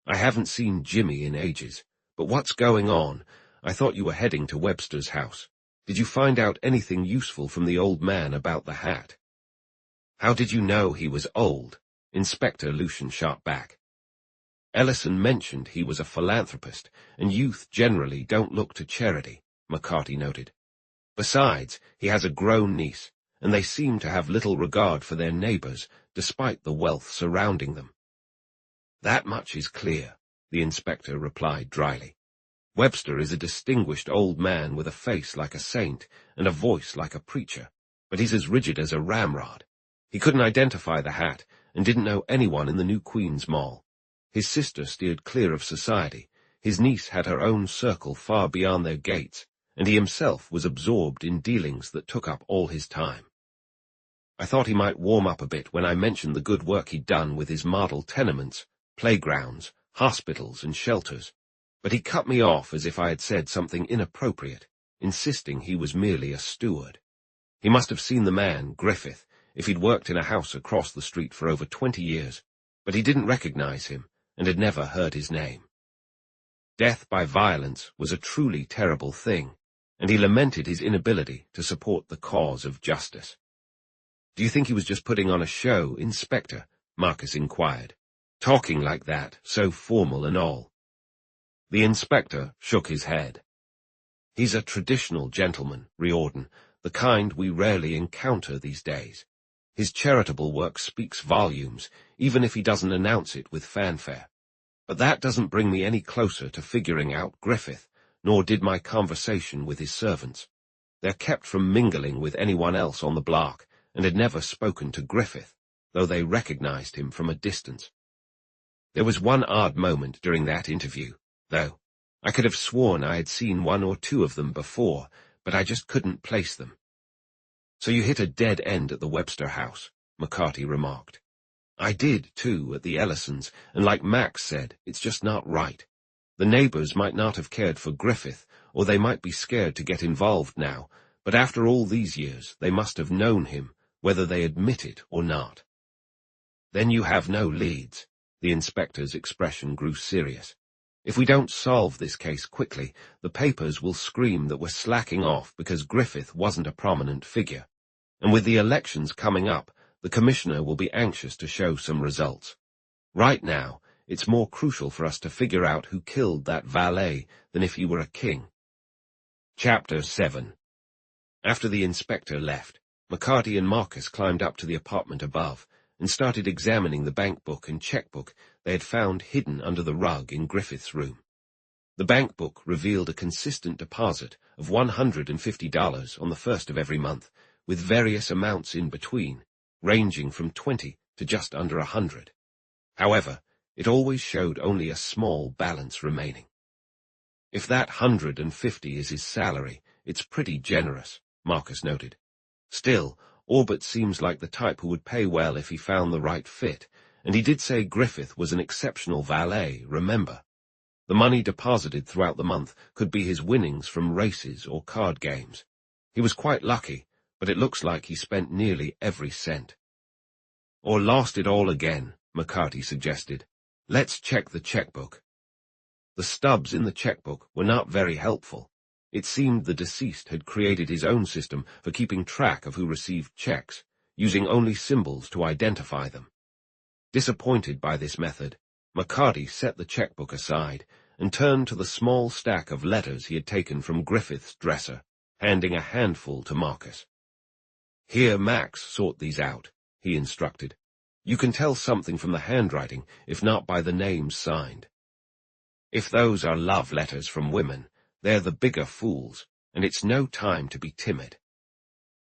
"I haven't seen Jimmy in ages, but what's going on? I thought you were heading to Webster's house. Did you find out anything useful from the old man about the hat?" "How did you know he was old?" Inspector Lucien shot back. "Ellison mentioned he was a philanthropist, and youth generally don't look to charity," McCarty noted. "Besides, he has a grown niece, and they seem to have little regard for their neighbors, despite the wealth surrounding them." "That much is clear," the inspector replied dryly. "Webster is a distinguished old man with a face like a saint and a voice like a preacher, but he's as rigid as a ramrod. He couldn't identify the hat and didn't know anyone in the New Queens Mall. His sister steered clear of society, his niece had her own circle far beyond their gates, and he himself was absorbed in dealings that took up all his time. I thought he might warm up a bit when I mentioned the good work he'd done with his model tenements, playgrounds, hospitals, and shelters, but he cut me off as if I had said something inappropriate, insisting he was merely a steward. He must have seen the man, Griffith, if he'd worked in a house across the street for over 20 years, but he didn't recognize him and had never heard his name. Death by violence was a truly terrible thing, and he lamented his inability to support the cause of justice. "Do you think he was just putting on a show, Inspector?" Marcus inquired, talking like that, so formal and all. The inspector shook his head. "He's a traditional gentleman, Riordan, the kind we rarely encounter these days. His charitable work speaks volumes, even if he doesn't announce it with fanfare. But that doesn't bring me any closer to figuring out Griffith, nor did my conversation with his servants. They're kept from mingling with anyone else on the block, and had never spoken to Griffith, though they recognized him from a distance. There was one odd moment during that interview, though. I could have sworn I had seen one or two of them before, but I just couldn't place them." "So you hit a dead end at the Webster house," McCarty remarked. "I did, too, at the Ellisons, and like Max said, it's just not right. The neighbors might not have cared for Griffith, or they might be scared to get involved now, but after all these years, they must have known him, whether they admit it or not." "Then you have no leads." The inspector's expression grew serious. "If we don't solve this case quickly, the papers will scream that we're slacking off because Griffith wasn't a prominent figure. And with the elections coming up, the commissioner will be anxious to show some results. Right now, it's more crucial for us to figure out who killed that valet than if he were a king." Chapter 7. After the inspector left, McCarty and Marcus climbed up to the apartment above and started examining the bank book and checkbook they had found hidden under the rug in Griffith's room. The bank book revealed a consistent deposit of $150 on the first of every month, with various amounts in between, ranging from 20 to just under 100. However, it always showed only a small balance remaining. "If that 150 is his salary, it's pretty generous," Marcus noted. "Still, Orbit seems like the type who would pay well if he found the right fit, and he did say Griffith was an exceptional valet, remember? The money deposited throughout the month could be his winnings from races or card games. He was quite lucky, but it looks like he spent nearly every cent." "Or lost it all again," McCarty suggested. "Let's check the checkbook." The stubs in the checkbook were not very helpful. It seemed the deceased had created his own system for keeping track of who received checks, using only symbols to identify them. Disappointed by this method, McCarty set the checkbook aside and turned to the small stack of letters he had taken from Griffith's dresser, handing a handful to Marcus. "Here, Max, sort these out," he instructed. "You can tell something from the handwriting, if not by the names signed. If those are love letters from women, they're the bigger fools, and it's no time to be timid."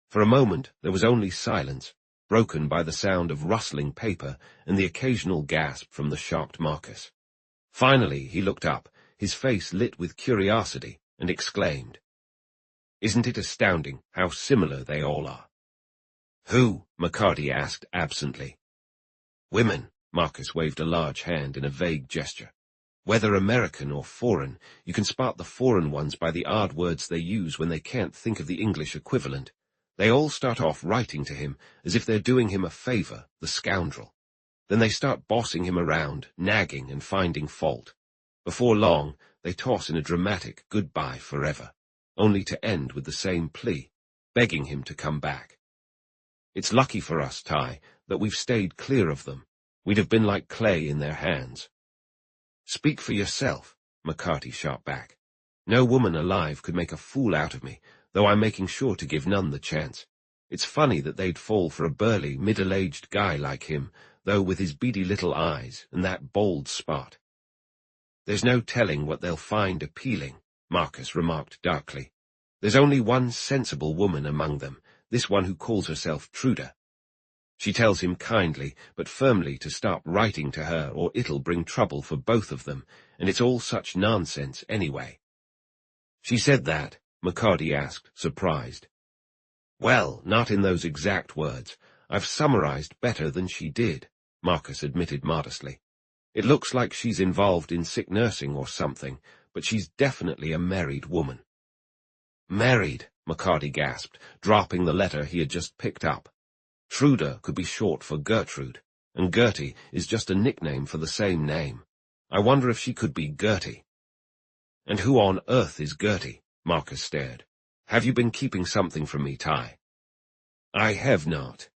For a moment there was only silence, broken by the sound of rustling paper and the occasional gasp from the shocked Marcus. Finally he looked up, his face lit with curiosity, and exclaimed, "Isn't it astounding how similar they all are?" "Who?" McCarty asked absently. "Women," Marcus waved a large hand in a vague gesture. "Whether American or foreign, you can spot the foreign ones by the odd words they use when they can't think of the English equivalent. They all start off writing to him as if they're doing him a favor, the scoundrel. Then they start bossing him around, nagging and finding fault. Before long, they toss in a dramatic goodbye forever, only to end with the same plea, begging him to come back. It's lucky for us, Ty, that we've stayed clear of them. We'd have been like clay in their hands." "Speak for yourself," McCarty shot back. "No woman alive could make a fool out of me, though I'm making sure to give none the chance. It's funny that they'd fall for a burly, middle-aged guy like him, though with his beady little eyes and that bald spot." "There's no telling what they'll find appealing," Marcus remarked darkly. "There's only one sensible woman among them, this one who calls herself Truda. She tells him kindly but firmly to stop writing to her or it'll bring trouble for both of them, and it's all such nonsense anyway." "She said that," McCarty asked, surprised. Well, not in those exact words. I've summarized better than she did, Marcus admitted modestly. It looks like she's involved in sick nursing or something, but she's definitely a married woman. Married, McCarty gasped, dropping the letter he had just picked up. Truda could be short for Gertrude, and Gertie is just a nickname for the same name. I wonder if she could be Gertie. And who on earth is Gertie? Marcus stared. Have you been keeping something from me, Ty? I have not.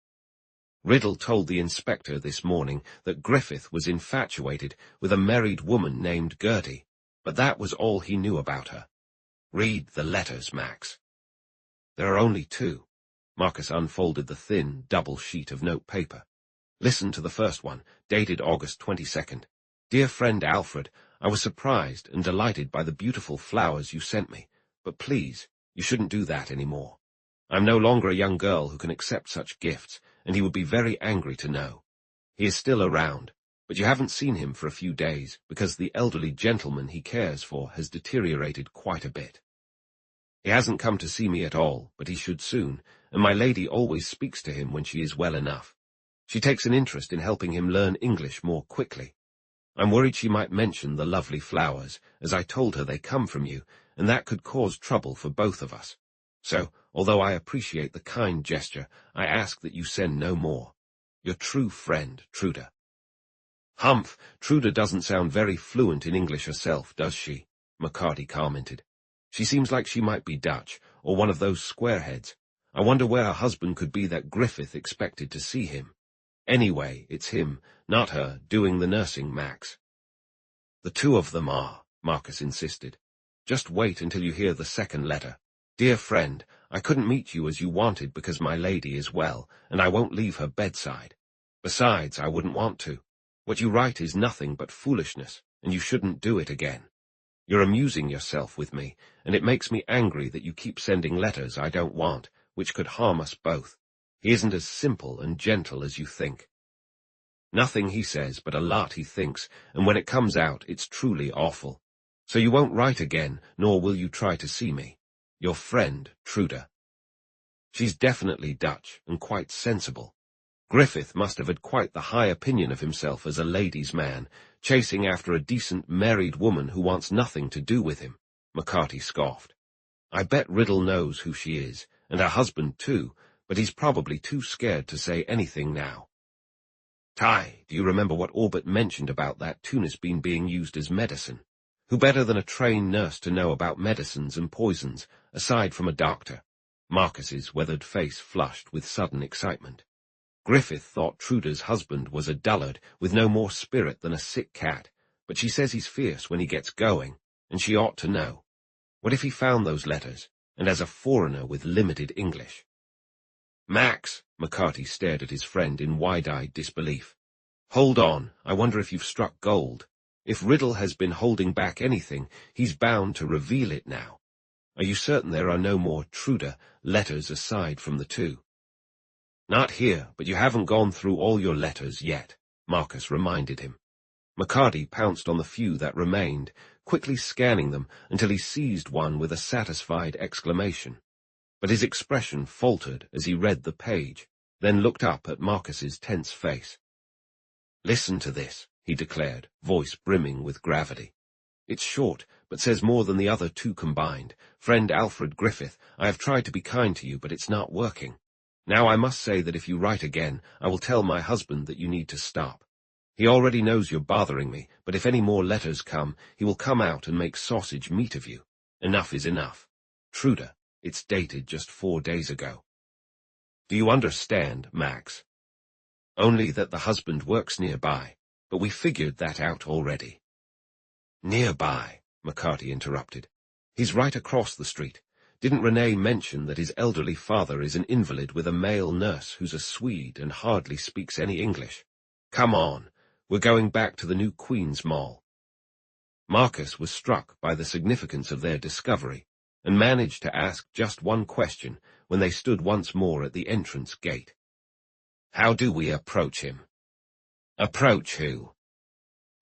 Riddle told the inspector this morning that Griffith was infatuated with a married woman named Gertie, but that was all he knew about her. Read the letters, Max. There are only two. Marcus unfolded the thin, double sheet of note paper. Listen to the first one, dated August 22nd. Dear friend Alfred, I was surprised and delighted by the beautiful flowers you sent me, but please, you shouldn't do that anymore. I'm no longer a young girl who can accept such gifts, and he would be very angry to know. He is still around, but you haven't seen him for a few days because the elderly gentleman he cares for has deteriorated quite a bit. He hasn't come to see me at all, but he should soon, and my lady always speaks to him when she is well enough. She takes an interest in helping him learn English more quickly. I'm worried she might mention the lovely flowers, as I told her they come from you, and that could cause trouble for both of us. So, although I appreciate the kind gesture, I ask that you send no more. Your true friend, Truda. Humph, Truda doesn't sound very fluent in English herself, does she? McCarty commented. She seems like she might be Dutch, or one of those squareheads. I wonder where her husband could be that Griffith expected to see him. Anyway, it's him, not her, doing the nursing, Max. The two of them are, Marcus insisted. Just wait until you hear the second letter. Dear friend, I couldn't meet you as you wanted because my lady is well, and I won't leave her bedside. Besides, I wouldn't want to. What you write is nothing but foolishness, and you shouldn't do it again. You're amusing yourself with me, and it makes me angry that you keep sending letters I don't want, which could harm us both. He isn't as simple and gentle as you think. Nothing he says, but a lot he thinks, and when it comes out, it's truly awful. So you won't write again, nor will you try to see me. Your friend, Truda. She's definitely Dutch, and quite sensible. Griffith must have had quite the high opinion of himself as a ladies' man, chasing after a decent married woman who wants nothing to do with him, McCarty scoffed. I bet Riddle knows who she is, and her husband too, but he's probably too scared to say anything now. Ty, do you remember what Orbit mentioned about that Tunis bean being used as medicine? Who better than a trained nurse to know about medicines and poisons, aside from a doctor? Marcus's weathered face flushed with sudden excitement. Griffith thought Truda's husband was a dullard with no more spirit than a sick cat, but she says he's fierce when he gets going, and she ought to know. What if he found those letters, and as a foreigner with limited English? Max, McCarty stared at his friend in wide-eyed disbelief. Hold on, I wonder if you've struck gold. If Riddle has been holding back anything, he's bound to reveal it now. Are you certain there are no more Truda letters aside from the two? Not here, but you haven't gone through all your letters yet, Marcus reminded him. McCarty pounced on the few that remained, quickly scanning them until he seized one with a satisfied exclamation. But his expression faltered as he read the page, then looked up at Marcus's tense face. Listen to this, he declared, voice brimming with gravity. It's short, but says more than the other two combined. Friend Alfred Griffith, I have tried to be kind to you, but it's not working. Now I must say that if you write again, I will tell my husband that you need to stop. He already knows you're bothering me, but if any more letters come, he will come out and make sausage meat of you. Enough is enough. Truda, it's dated just 4 days ago. Do you understand, Max? Only that the husband works nearby, but we figured that out already. Nearby, McCarty interrupted. He's right across the street. Didn't Renee mention that his elderly father is an invalid with a male nurse who's a Swede and hardly speaks any English? Come on, we're going back to the new Queen's Mall. Marcus was struck by the significance of their discovery, and managed to ask just one question when they stood once more at the entrance gate. How do we approach him? Approach who?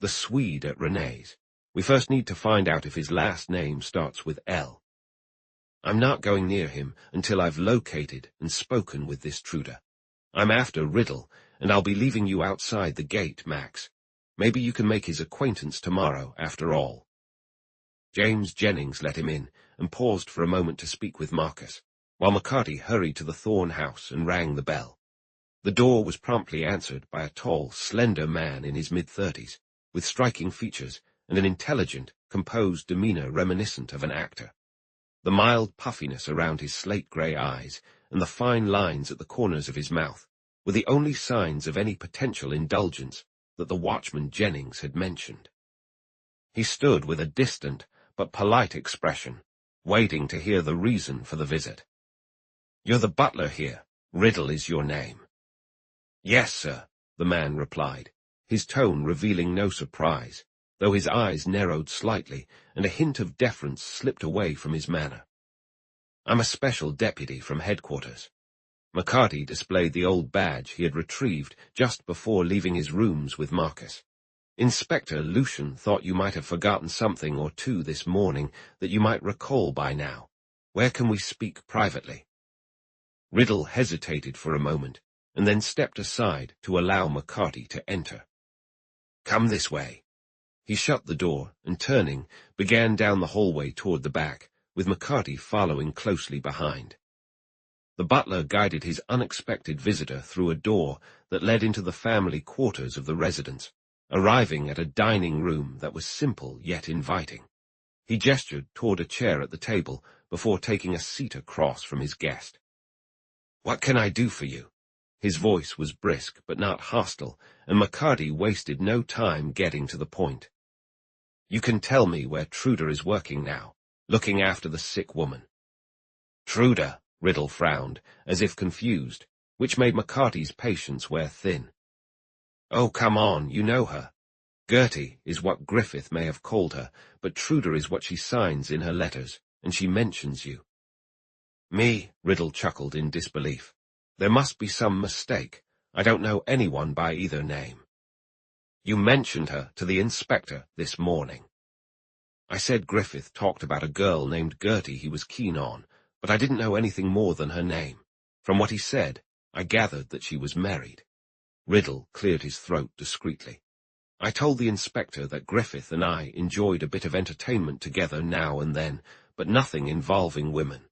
The Swede at Renee's. We first need to find out if his last name starts with L. I'm not going near him until I've located and spoken with this Truder. I'm after Riddle, and I'll be leaving you outside the gate, Max. Maybe you can make his acquaintance tomorrow, after all." James Jennings let him in, and paused for a moment to speak with Marcus, while McCarty hurried to the Thorn house and rang the bell. The door was promptly answered by a tall, slender man in his mid-30s, with striking features and an intelligent, composed demeanor reminiscent of an actor. The mild puffiness around his slate-grey eyes and the fine lines at the corners of his mouth were the only signs of any potential indulgence that the watchman Jennings had mentioned. He stood with a distant but polite expression, waiting to hear the reason for the visit. "You're the butler here. Riddle is your name." "Yes, sir," the man replied, his tone revealing no surprise, though his eyes narrowed slightly and a hint of deference slipped away from his manner. "I'm a special deputy from headquarters." McCarty displayed the old badge he had retrieved just before leaving his rooms with Marcus. "Inspector Lucien thought you might have forgotten something or two this morning that you might recall by now. Where can we speak privately?" Riddle hesitated for a moment, and then stepped aside to allow McCarty to enter. "Come this way." He shut the door and, turning, began down the hallway toward the back, with McCarty following closely behind. The butler guided his unexpected visitor through a door that led into the family quarters of the residence, arriving at a dining room that was simple yet inviting. He gestured toward a chair at the table before taking a seat across from his guest. "What can I do for you?" His voice was brisk but not hostile, and McCarty wasted no time getting to the point. "You can tell me where Truder is working now, looking after the sick woman." "Truder," Riddle frowned, as if confused, which made McCarty's patience wear thin. "Oh, come on, you know her. Gertie is what Griffith may have called her, but Truder is what she signs in her letters, and she mentions you." "Me?" Riddle chuckled in disbelief. "There must be some mistake. I don't know anyone by either name." "You mentioned her to the inspector this morning." "I said Griffith talked about a girl named Gertie he was keen on, but I didn't know anything more than her name. From what he said, I gathered that she was married." Riddle cleared his throat discreetly. "I told the inspector that Griffith and I enjoyed a bit of entertainment together now and then, but nothing involving women.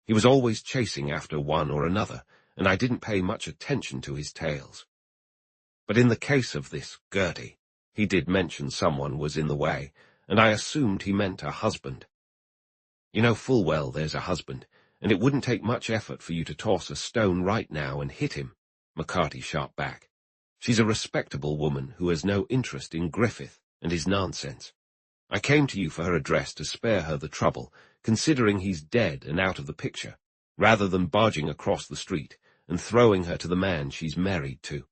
He was always chasing after one or another, and I didn't pay much attention to his tales. But in the case of this Gertie, he did mention someone was in the way, and I assumed he meant a husband. You know full well there's a husband, and it wouldn't take much effort for you to toss a stone right now and hit him." McCarty shot back. "She's a respectable woman who has no interest in Griffith and his nonsense. I came to you for her address to spare her the trouble, considering he's dead and out of the picture, rather than barging across the street and throwing her to the man she's married to."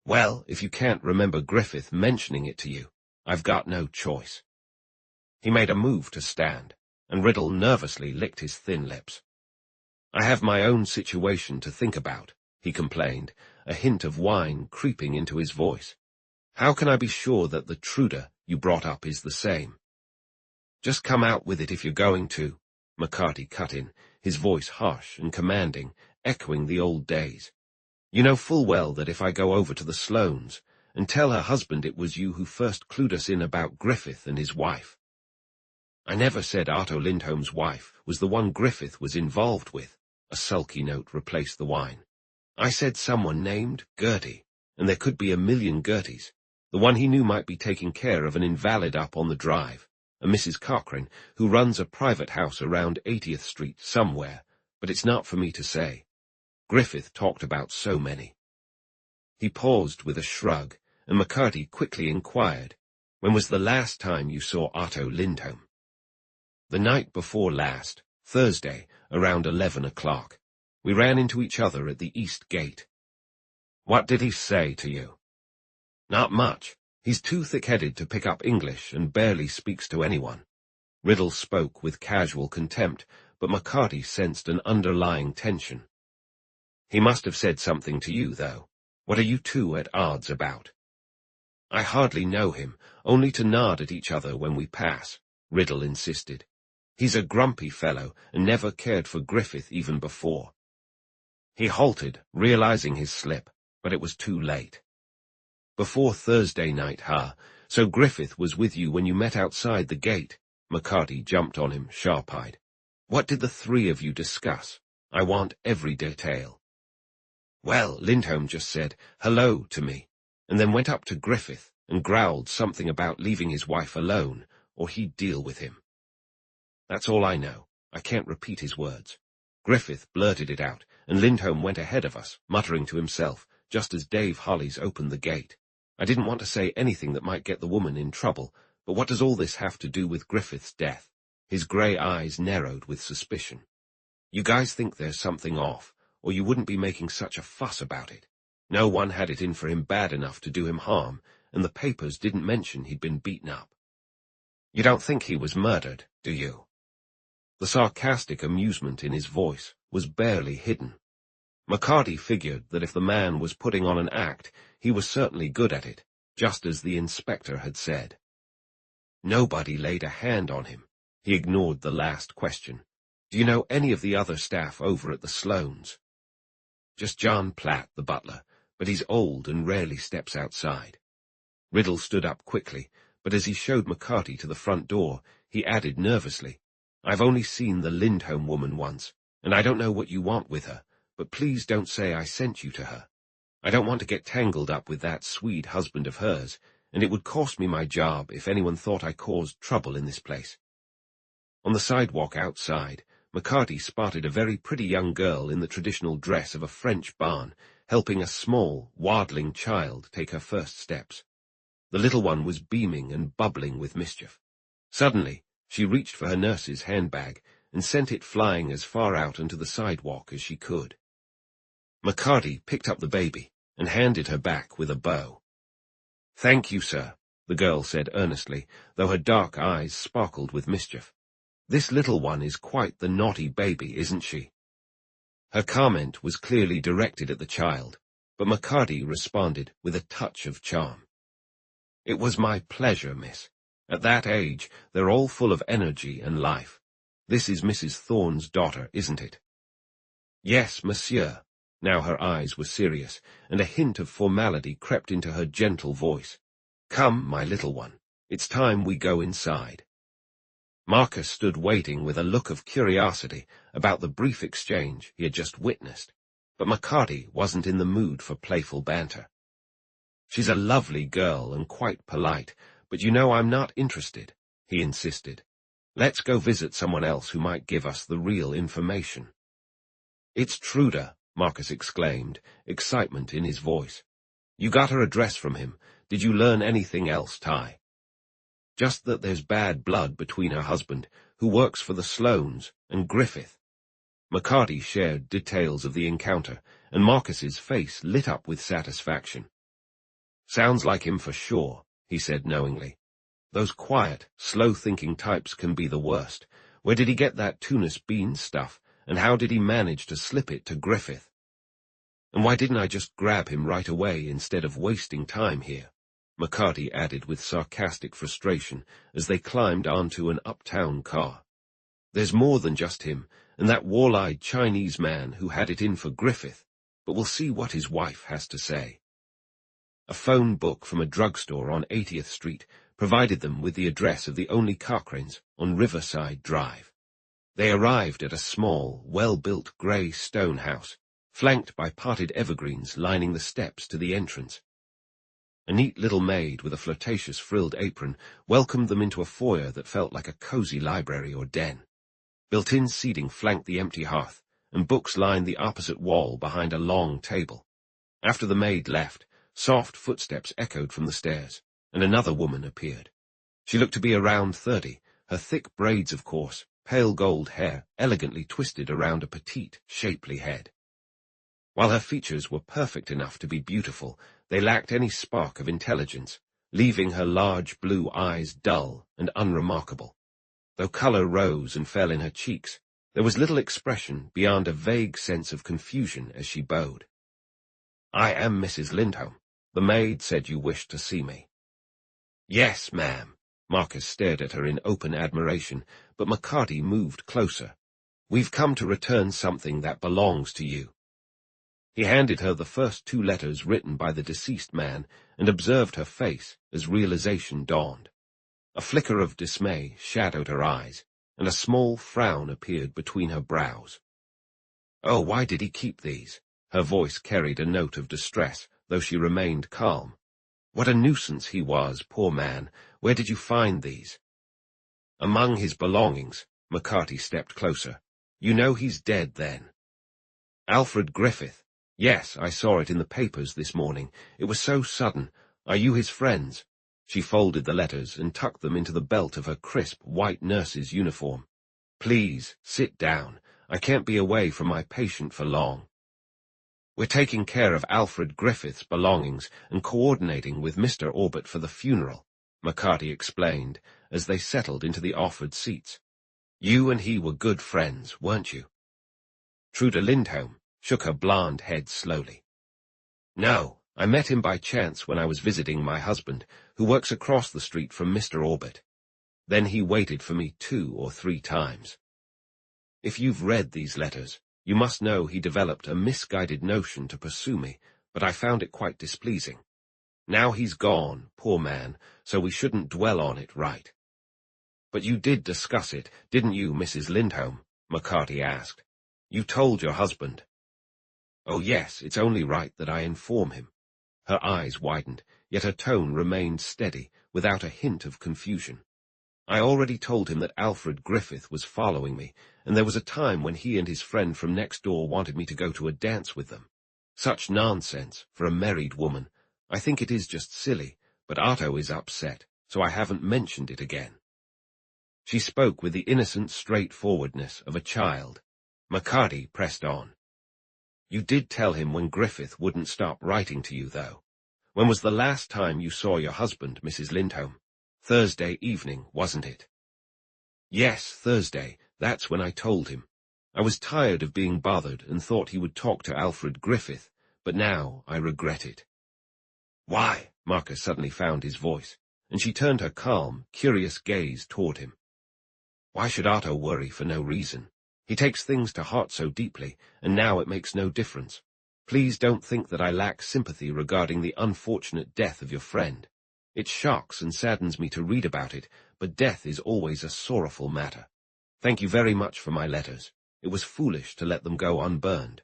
"Well, if you can't remember Griffith mentioning it to you, I've got no choice." He made a move to stand, and Riddle nervously licked his thin lips. "I have my own situation to think about," he complained, a hint of whine creeping into his voice. "How can I be sure that the Truder you brought up is the same?" "Just come out with it if you're going to," McCarty cut in, his voice harsh and commanding, echoing the old days. "You know full well that if I go over to the Sloanes and tell her husband it was you who first clued us in about Griffith and his wife." "I never said Otto Lindholm's wife was the one Griffith was involved with," a sulky note replaced the whine. "I said someone named Gertie, and there could be a million Gerties. The one he knew might be taking care of an invalid up on the drive, a Mrs. Cochrane, who runs a private house around 80th Street somewhere, but it's not for me to say. Griffith talked about so many." He paused with a shrug, and McCarty quickly inquired, "When was the last time you saw Otto Lindholm?" "The night before last, Thursday, around 11 o'clock. We ran into each other at the East Gate." "What did he say to you?" "Not much. He's too thick-headed to pick up English and barely speaks to anyone." Riddle spoke with casual contempt, but McCarty sensed an underlying tension. "He must have said something to you, though. What are you two at odds about?" "I hardly know him, only to nod at each other when we pass," Riddle insisted. He's a grumpy fellow and never cared for Griffith even before. He halted, realizing his slip, but it was too late. Before Thursday night, so Griffith was with you when you met outside the gate. McCarty jumped on him, sharp-eyed. What did the three of you discuss? I want every detail. Well, Lindholm just said hello to me, and then went up to Griffith and growled something about leaving his wife alone, or he'd deal with him. That's all I know. I can't repeat his words. Griffith blurted it out, and Lindholm went ahead of us, muttering to himself, just as Dave Hollis opened the gate. I didn't want to say anything that might get the woman in trouble, but what does all this have to do with Griffith's death? His grey eyes narrowed with suspicion. You guys think there's something off, or you wouldn't be making such a fuss about it. No one had it in for him bad enough to do him harm, and the papers didn't mention he'd been beaten up. You don't think he was murdered, do you? The sarcastic amusement in his voice was barely hidden. McCarty figured that if the man was putting on an act, he was certainly good at it, just as the inspector had said. Nobody laid a hand on him. He ignored the last question. Do you know any of the other staff over at the Sloanes? Just John Platt, the butler, but he's old and rarely steps outside. Riddle stood up quickly, but as he showed McCarty to the front door, he added nervously, I've only seen the Lindholm woman once, and I don't know what you want with her, but please don't say I sent you to her. I don't want to get tangled up with that Swede husband of hers, and it would cost me my job if anyone thought I caused trouble in this place. On the sidewalk outside, McCarty spotted a very pretty young girl in the traditional dress of a French barn, helping a small, waddling child take her first steps. The little one was beaming and bubbling with mischief. Suddenly, she reached for her nurse's handbag and sent it flying as far out onto the sidewalk as she could. McCarty picked up the baby and handed her back with a bow. Thank you, sir, the girl said earnestly, though her dark eyes sparkled with mischief. This little one is quite the naughty baby, isn't she? Her comment was clearly directed at the child, but McCarty responded with a touch of charm. It was my pleasure, miss. At that age, they're all full of energy and life. This is Mrs. Thorne's daughter, isn't it? Yes, monsieur. Now her eyes were serious, and a hint of formality crept into her gentle voice. Come, my little one. It's time we go inside. Marcus stood waiting with a look of curiosity about the brief exchange he had just witnessed, but McCarty wasn't in the mood for playful banter. She's a lovely girl and quite polite, but you know I'm not interested, he insisted. Let's go visit someone else who might give us the real information. It's Truda, Marcus exclaimed, excitement in his voice. You got her address from him. Did you learn anything else, Ty? Just that there's bad blood between her husband, who works for the Sloanes, and Griffith. McCarty shared details of the encounter, and Marcus's face lit up with satisfaction. Sounds like him for sure, he said knowingly. Those quiet, slow-thinking types can be the worst. Where did he get that Tunis bean stuff, and how did he manage to slip it to Griffith? And why didn't I just grab him right away instead of wasting time here? McCarty added with sarcastic frustration as they climbed onto an uptown car. There's more than just him, and that wall-eyed Chinese man who had it in for Griffith, but we'll see what his wife has to say. A phone book from a drugstore on 80th Street provided them with the address of the only Cochrane's on Riverside Drive. They arrived at a small, well-built grey stone house, flanked by potted evergreens lining the steps to the entrance. A neat little maid with a flirtatious frilled apron welcomed them into a foyer that felt like a cozy library or den. Built-in seating flanked the empty hearth, and books lined the opposite wall behind a long table. After the maid left, soft footsteps echoed from the stairs, and another woman appeared. She looked to be around 30, her thick braids of course, pale gold hair elegantly twisted around a petite, shapely head. While her features were perfect enough to be beautiful, they lacked any spark of intelligence, leaving her large blue eyes dull and unremarkable. Though color rose and fell in her cheeks, there was little expression beyond a vague sense of confusion as she bowed. I am Mrs. Lindholm. The maid said you wished to see me. Yes, ma'am. Marcus stared at her in open admiration, but McCarty moved closer. "We've come to return something that belongs to you." He handed her the first 2 letters written by the deceased man and observed her face as realization dawned. A flicker of dismay shadowed her eyes, and a small frown appeared between her brows. "Oh, why did he keep these?" Her voice carried a note of distress, though she remained calm. "What a nuisance he was, poor man. Where did you find these?" "Among his belongings." McCarty stepped closer. "You know he's dead, then?" "Alfred Griffith. Yes, I saw it in the papers this morning. It was so sudden. Are you his friends?" She folded the letters and tucked them into the belt of her crisp white nurse's uniform. "Please, sit down. I can't be away from my patient for long." "We're taking care of Alfred Griffith's belongings and coordinating with Mr. Orbit for the funeral," McCarty explained as they settled into the offered seats. "You and he were good friends, weren't you?" Truda Lindholm shook her blonde head slowly. "No, I met him by chance when I was visiting my husband, who works across the street from Mr. Orbit. Then he waited for me 2 or 3 times. If you've read these letters, you must know he developed a misguided notion to pursue me, but I found it quite displeasing. Now he's gone, poor man, so we shouldn't dwell on it, right?" "But you did discuss it, didn't you, Mrs. Lindholm?" McCarty asked. "You told your husband." "Oh yes, it's only right that I inform him." Her eyes widened, yet her tone remained steady, without a hint of confusion. "I already told him that Alfred Griffith was following me, and there was a time when he and his friend from next door wanted me to go to a dance with them. Such nonsense, for a married woman. I think it is just silly, but Otto is upset, so I haven't mentioned it again." She spoke with the innocent straightforwardness of a child. McCarty pressed on. "You did tell him when Griffith wouldn't stop writing to you, though. When was the last time you saw your husband, Mrs. Lindholm? Thursday evening, wasn't it?" "Yes, Thursday. That's when I told him. I was tired of being bothered and thought he would talk to Alfred Griffith, but now I regret it." "Why?" Marcus suddenly found his voice, and she turned her calm, curious gaze toward him. "Why should Otto worry for no reason? He takes things to heart so deeply, and now it makes no difference. Please don't think that I lack sympathy regarding the unfortunate death of your friend. It shocks and saddens me to read about it, but death is always a sorrowful matter. Thank you very much for my letters. It was foolish to let them go unburned.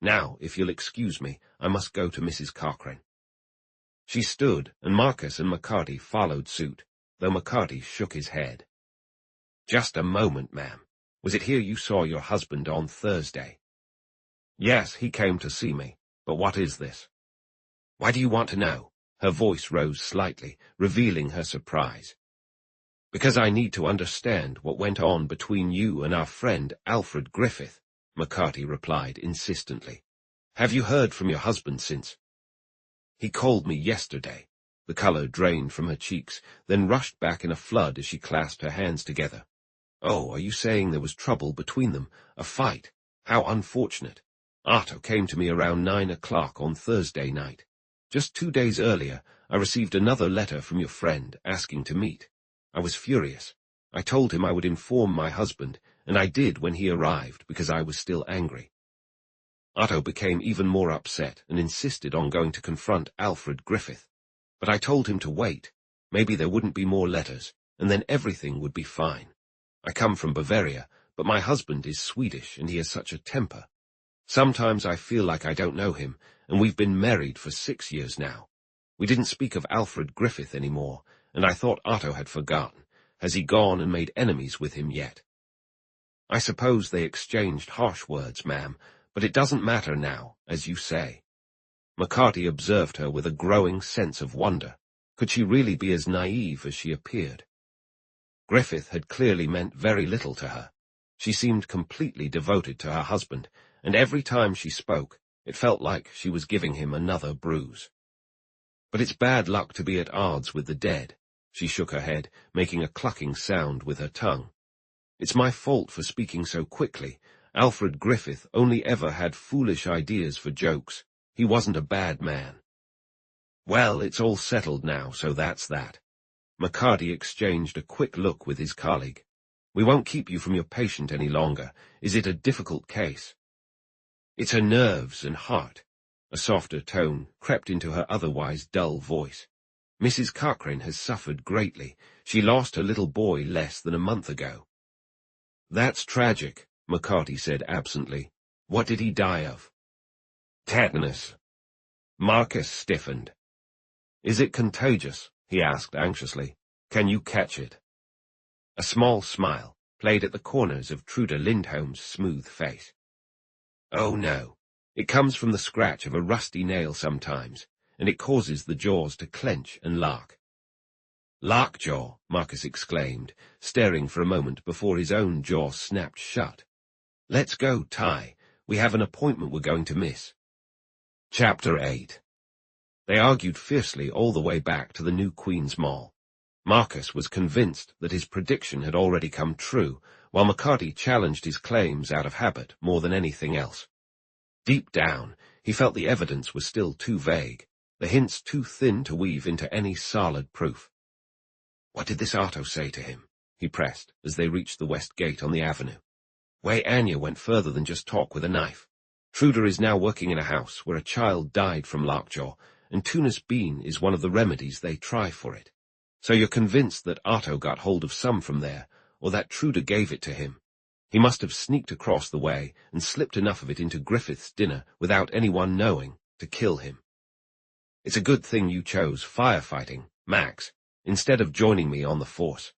Now, if you'll excuse me, I must go to Mrs. Cochrane." She stood, and Marcus and McCarty followed suit, though McCarty shook his head. "Just a moment, ma'am. Was it here you saw your husband on Thursday?" "Yes, he came to see me. But what is this?" "Why do you want to know?" Her voice rose slightly, revealing her surprise. "Because I need to understand what went on between you and our friend Alfred Griffith," McCarty replied insistently. "Have you heard from your husband since?" "He called me yesterday." The color drained from her cheeks, then rushed back in a flood as she clasped her hands together. "Oh, are you saying there was trouble between them? A fight? How unfortunate. Otto came to me around 9 o'clock on Thursday night. Just 2 days earlier, I received another letter from your friend asking to meet. I was furious. I told him I would inform my husband, and I did when he arrived because I was still angry. Otto became even more upset and insisted on going to confront Alfred Griffith. But I told him to wait. Maybe there wouldn't be more letters, and then everything would be fine. I come from Bavaria, but my husband is Swedish and he has such a temper. Sometimes I feel like I don't know him, and we've been married for 6 years now. We didn't speak of Alfred Griffith anymore, and I thought Otto had forgotten. Has he gone and made enemies with him yet?" "I suppose they exchanged harsh words, ma'am, but it doesn't matter now, as you say." McCarty observed her with a growing sense of wonder. Could she really be as naive as she appeared? Griffith had clearly meant very little to her. She seemed completely devoted to her husband, and every time she spoke, it felt like she was giving him another bruise. "But it's bad luck to be at odds with the dead." She shook her head, making a clucking sound with her tongue. "It's my fault for speaking so quickly. Alfred Griffith only ever had foolish ideas for jokes. He wasn't a bad man." "Well, it's all settled now, so that's that." McCarty exchanged a quick look with his colleague. "We won't keep you from your patient any longer. Is it a difficult case?" "It's her nerves and heart." A softer tone crept into her otherwise dull voice. "Mrs. Cochrane has suffered greatly. She lost her little boy less than a month ago." "That's tragic," McCarty said absently. "What did he die of?" "Tetanus." Marcus stiffened. "Is it contagious?" he asked anxiously. "Can you catch it?" A small smile played at the corners of Truda Lindholm's smooth face. "Oh, no. It comes from the scratch of a rusty nail sometimes, and it causes the jaws to clench and lock." "Lockjaw," Marcus exclaimed, staring for a moment before his own jaw snapped shut. "Let's go, Ty. We have an appointment we're going to miss." Chapter 8. They argued fiercely all the way back to the New Queen's Mall. Marcus was convinced that his prediction had already come true, while McCarty challenged his claims out of habit more than anything else. Deep down, he felt the evidence was still too vague, the hints too thin to weave into any solid proof. "What did this Otto say to him?" he pressed as they reached the west gate on the avenue. "Way Anya went further than just talk with a knife. Truda is now working in a house where a child died from lockjaw, and Tunis bean is one of the remedies they try for it. So you're convinced that Otto got hold of some from there, or that Truda gave it to him. He must have sneaked across the way and slipped enough of it into Griffith's dinner without anyone knowing to kill him. It's a good thing you chose firefighting, Max, instead of joining me on the force."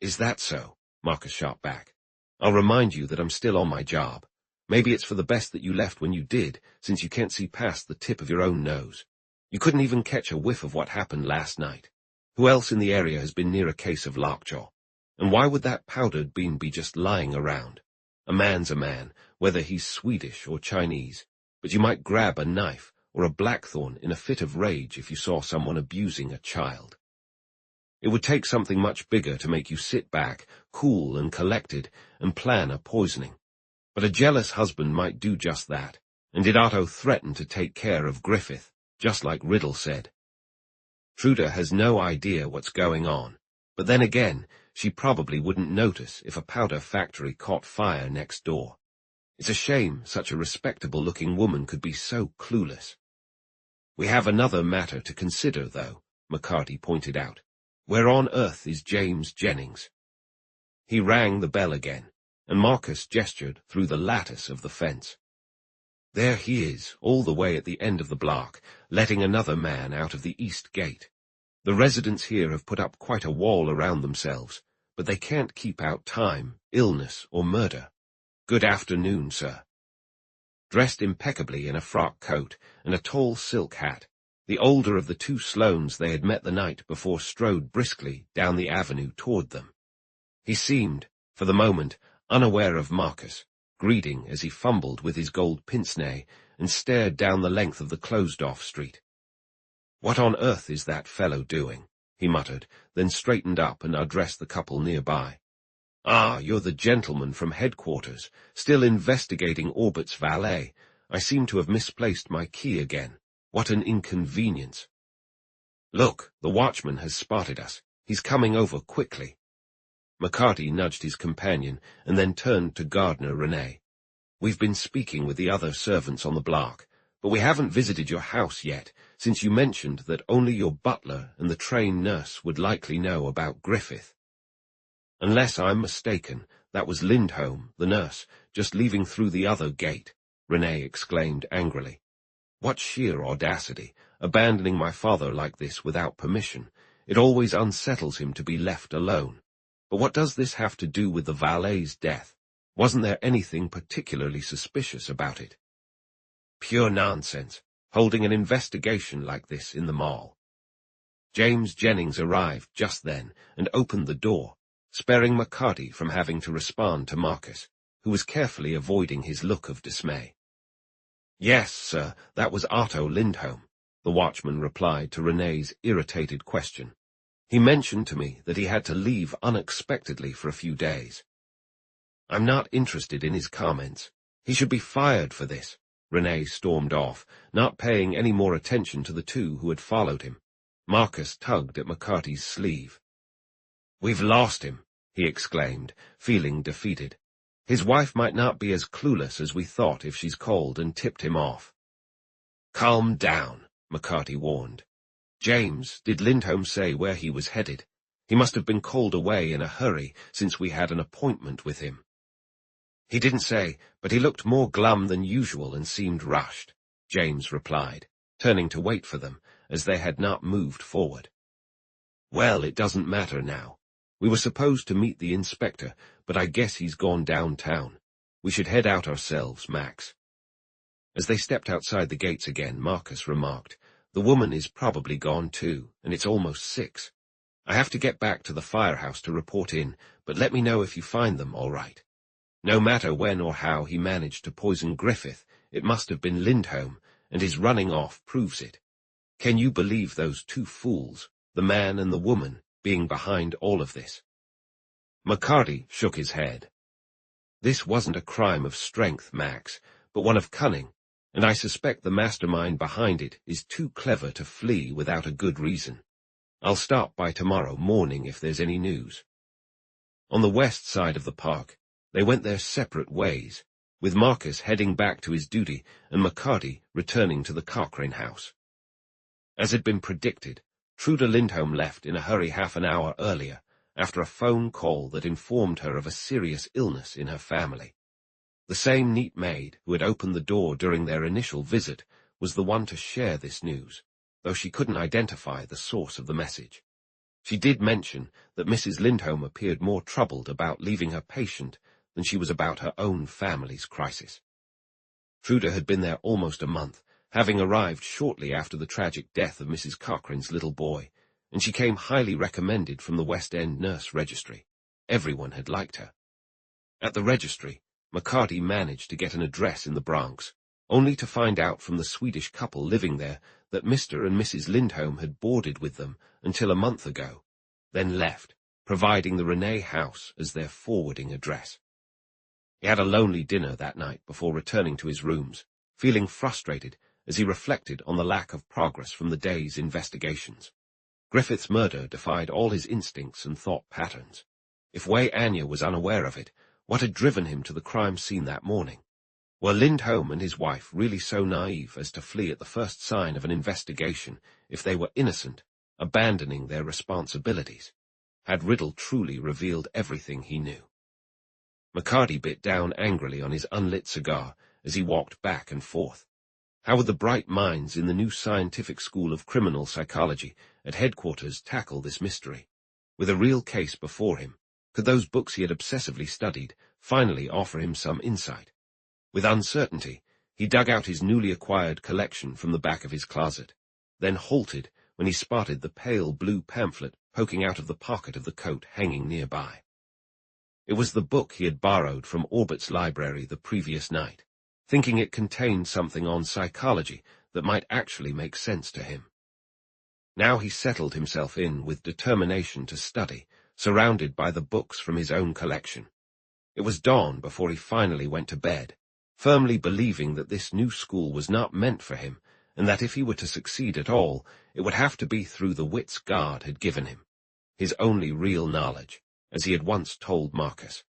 "Is that so?" Marcus shot back. "I'll remind you that I'm still on my job. Maybe it's for the best that you left when you did, since you can't see past the tip of your own nose. You couldn't even catch a whiff of what happened last night. Who else in the area has been near a case of lockjaw? And why would that powdered bean be just lying around? A man's a man, whether he's Swedish or Chinese, but you might grab a knife or a blackthorn in a fit of rage if you saw someone abusing a child. It would take something much bigger to make you sit back, cool and collected, and plan a poisoning. But a jealous husband might do just that, and did Otto threaten to take care of Griffith, just like Riddle said? Truda has no idea what's going on, but then again, she probably wouldn't notice if a powder factory caught fire next door. It's a shame such a respectable-looking woman could be so clueless. "We have another matter to consider, though," McCarty pointed out. "Where on earth is James Jennings?" He rang the bell again, and Marcus gestured through the lattice of the fence. "There he is, all the way at the end of the block, letting another man out of the east gate. The residents here have put up quite a wall around themselves, but they can't keep out time, illness, or murder. Good afternoon, sir." Dressed impeccably in a frock coat and a tall silk hat, the older of the two Sloanes they had met the night before strode briskly down the avenue toward them. He seemed, for the moment, unaware of Marcus, greeting as he fumbled with his gold pince-nez and stared down the length of the closed-off street. "What on earth is that fellow doing?" he muttered, then straightened up and addressed the couple nearby. "Ah, you're the gentleman from headquarters, still investigating Orbit's valet. I seem to have misplaced my key again. What an inconvenience." "Look, the watchman has spotted us. He's coming over quickly." McCarty nudged his companion and then turned to gardener Renee. "We've been speaking with the other servants on the block, but we haven't visited your house yet, since you mentioned that only your butler and the trained nurse would likely know about Griffith." "Unless I'm mistaken, that was Lindholm, the nurse, just leaving through the other gate," Renee exclaimed angrily. "What sheer audacity, abandoning my father like this without permission. It always unsettles him to be left alone. But what does this have to do with the valet's death? Wasn't there anything particularly suspicious about it?" "Pure nonsense, holding an investigation like this in the mall." James Jennings arrived just then and opened the door, sparing McCarty from having to respond to Marcus, who was carefully avoiding his look of dismay. "Yes, sir, that was Otto Lindholm," the watchman replied to Renee's irritated question. "He mentioned to me that he had to leave unexpectedly for a few days." "I'm not interested in his comments. He should be fired for this." Renee stormed off, not paying any more attention to the two who had followed him. Marcus tugged at McCarty's sleeve. "We've lost him," he exclaimed, feeling defeated. "His wife might not be as clueless as we thought if she's called and tipped him off." "Calm down," McCarty warned. "James, did Lindholm say where he was headed? He must have been called away in a hurry since we had an appointment with him." "He didn't say, but he looked more glum than usual and seemed rushed," James replied, turning to wait for them, as they had not moved forward. "Well, it doesn't matter now. We were supposed to meet the inspector, but I guess he's gone downtown. We should head out ourselves, Max." As they stepped outside the gates again, Marcus remarked, "The woman is probably gone too, and it's almost 6. I have to get back to the firehouse to report in, but let me know if you find them all right. No matter when or how he managed to poison Griffith, it must have been Lindholm, and his running off proves it. Can you believe those 2 fools, the man and the woman, being behind all of this?" McCarty shook his head. "This wasn't a crime of strength, Max, but one of cunning, and I suspect the mastermind behind it is too clever to flee without a good reason. I'll stop by tomorrow morning if there's any news." On the west side of the park, they went their separate ways, with Marcus heading back to his duty and McCarty returning to the Cochrane house. As had been predicted, Trude Lindholm left in a hurry half an hour earlier, after a phone call that informed her of a serious illness in her family. The same neat maid who had opened the door during their initial visit was the one to share this news, though she couldn't identify the source of the message. She did mention that Mrs. Lindholm appeared more troubled about leaving her patient than she was about her own family's crisis. Trude had been there almost a month, having arrived shortly after the tragic death of Mrs. Cochrane's little boy, and she came highly recommended from the West End nurse registry. Everyone had liked her. At the registry, McCarty managed to get an address in the Bronx, only to find out from the Swedish couple living there that Mr. and Mrs. Lindholm had boarded with them until a month ago, then left, providing the Renee house as their forwarding address. He had a lonely dinner that night before returning to his rooms, feeling frustrated as he reflected on the lack of progress from the day's investigations. Griffith's murder defied all his instincts and thought patterns. If Wei Anya was unaware of it, what had driven him to the crime scene that morning? Were Lindholm and his wife really so naive as to flee at the first sign of an investigation if they were innocent, abandoning their responsibilities? Had Riddle truly revealed everything he knew? McCarty bit down angrily on his unlit cigar as he walked back and forth. How would the bright minds in the new scientific school of criminal psychology at headquarters tackle this mystery? With a real case before him, could those books he had obsessively studied finally offer him some insight? With uncertainty, he dug out his newly acquired collection from the back of his closet, then halted when he spotted the pale blue pamphlet poking out of the pocket of the coat hanging nearby. It was the book he had borrowed from Orbert's library the previous night, thinking it contained something on psychology that might actually make sense to him. Now he settled himself in with determination to study, surrounded by the books from his own collection. It was dawn before he finally went to bed, firmly believing that this new school was not meant for him, and that if he were to succeed at all, it would have to be through the wits God had given him, his only real knowledge, as he had once told Marcus.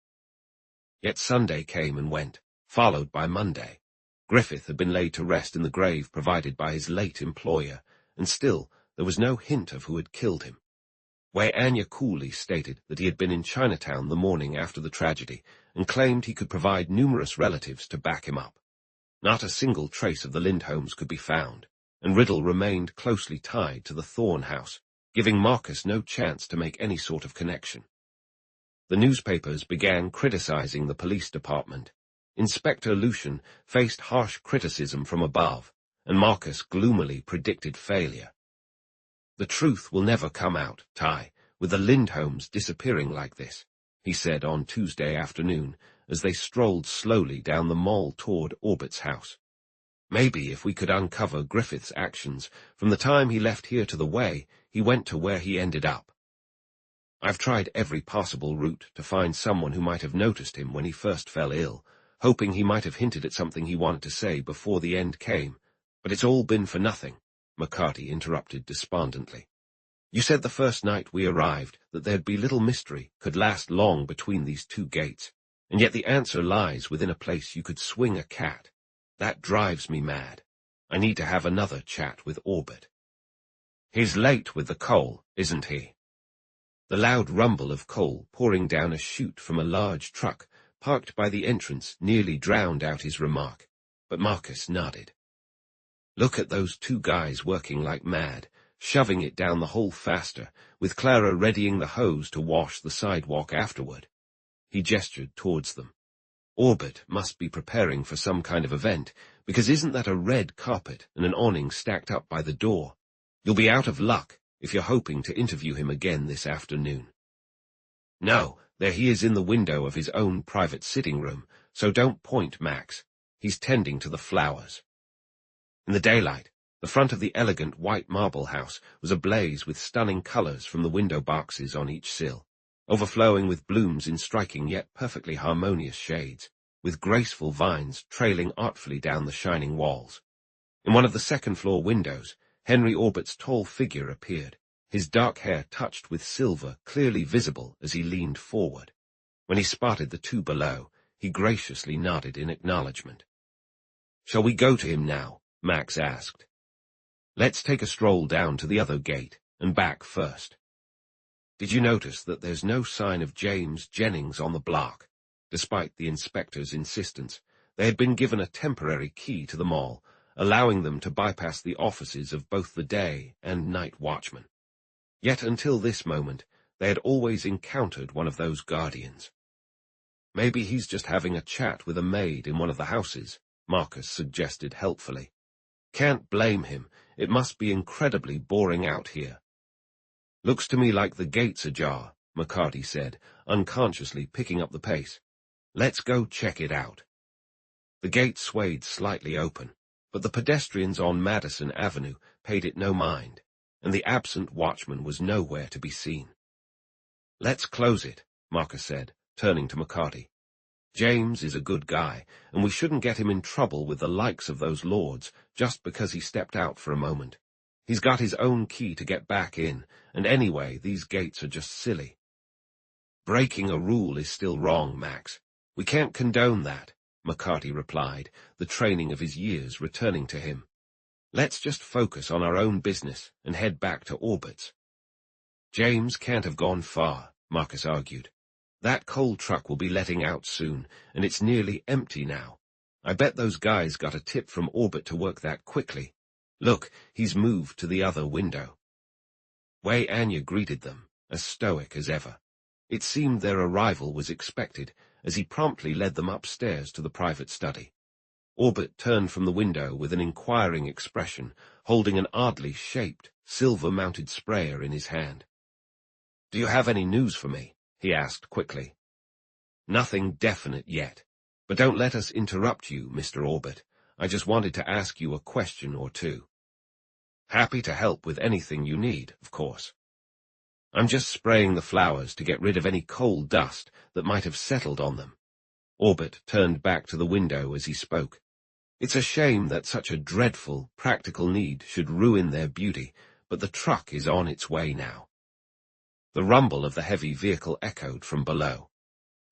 Yet Sunday came and went, followed by Monday. Griffith had been laid to rest in the grave provided by his late employer, and still there was no hint of who had killed him. Wei Anya coolly stated that he had been in Chinatown the morning after the tragedy, and claimed he could provide numerous relatives to back him up. Not a single trace of the Lindholms could be found, and Riddle remained closely tied to the Thorne house, giving Marcus no chance to make any sort of connection. The newspapers began criticizing the police department. Inspector Lucien faced harsh criticism from above, and Marcus gloomily predicted failure. "The truth will never come out, Ty, with the Lindholms disappearing like this," he said on Tuesday afternoon as they strolled slowly down the mall toward Orbert's house. "Maybe if we could uncover Griffith's actions from the time he left here to the way he went to where he ended up. I've tried every possible route to find someone who might have noticed him when he first fell ill, hoping he might have hinted at something he wanted to say before the end came, but it's all been for nothing," McCarty interrupted despondently. You said the first night we arrived that there'd be little mystery could last long between these two gates, and yet the answer lies within a place you could swing a cat. That drives me mad. I need to have another chat with Orbit. He's late with the coal, isn't he? The loud rumble of coal pouring down a chute from a large truck parked by the entrance nearly drowned out his remark, but Marcus nodded. Look at those two guys working like mad, shoving it down the hole faster, with Clara readying the hose to wash the sidewalk afterward. He gestured towards them. Orbit must be preparing for some kind of event, because isn't that a red carpet and an awning stacked up by the door? You'll be out of luck if you're hoping to interview him again this afternoon. No, there he is in the window of his own private sitting room, so don't point, Max. He's tending to the flowers. In the daylight, the front of the elegant white marble house was ablaze with stunning colors from the window boxes on each sill, overflowing with blooms in striking yet perfectly harmonious shades, with graceful vines trailing artfully down the shining walls. In one of the second-floor windows, Henry Orbit's tall figure appeared, his dark hair touched with silver clearly visible as he leaned forward. When he spotted the two below, he graciously nodded in acknowledgement. "Shall we go to him now?" Max asked. "Let's take a stroll down to the other gate, and back first. Did you notice that there's no sign of James Jennings on the block? Despite the inspector's insistence, they had been given a temporary key to the mall, allowing them to bypass the offices of both the day and night watchmen. Yet until this moment, they had always encountered one of those guardians. Maybe he's just having a chat with a maid in one of the houses," Marcus suggested helpfully. "Can't blame him. It must be incredibly boring out here." "Looks to me like the gate's ajar," McCarty said, unconsciously picking up the pace. "Let's go check it out." The gate swayed slightly open, but the pedestrians on Madison Avenue paid it no mind, and the absent watchman was nowhere to be seen. "Let's close it," Marcus said, turning to McCarty. "James is a good guy, and we shouldn't get him in trouble with the likes of those lords just because he stepped out for a moment. He's got his own key to get back in, and anyway, these gates are just silly." "Breaking a rule is still wrong, Max. We can't condone that," McCarty replied, the training of his years returning to him. "Let's just focus on our own business and head back to Orbit's." "James can't have gone far," Marcus argued. "That coal truck will be letting out soon, and it's nearly empty now. I bet those guys got a tip from Orbit to work that quickly. Look, he's moved to the other window." Wei Anya greeted them, as stoic as ever. It seemed their arrival was expected, as he promptly led them upstairs to the private study. Orbit turned from the window with an inquiring expression, holding an oddly shaped, silver-mounted sprayer in his hand. "Do you have any news for me?" he asked quickly. "Nothing definite yet, but don't let us interrupt you, Mr. Orbit. I just wanted to ask you a question or two." "Happy to help with anything you need, of course." "I'm just spraying the flowers to get rid of any coal dust that might have settled on them." Orbit turned back to the window as he spoke. "It's a shame that such a dreadful, practical need should ruin their beauty, but the truck is on its way now." The rumble of the heavy vehicle echoed from below.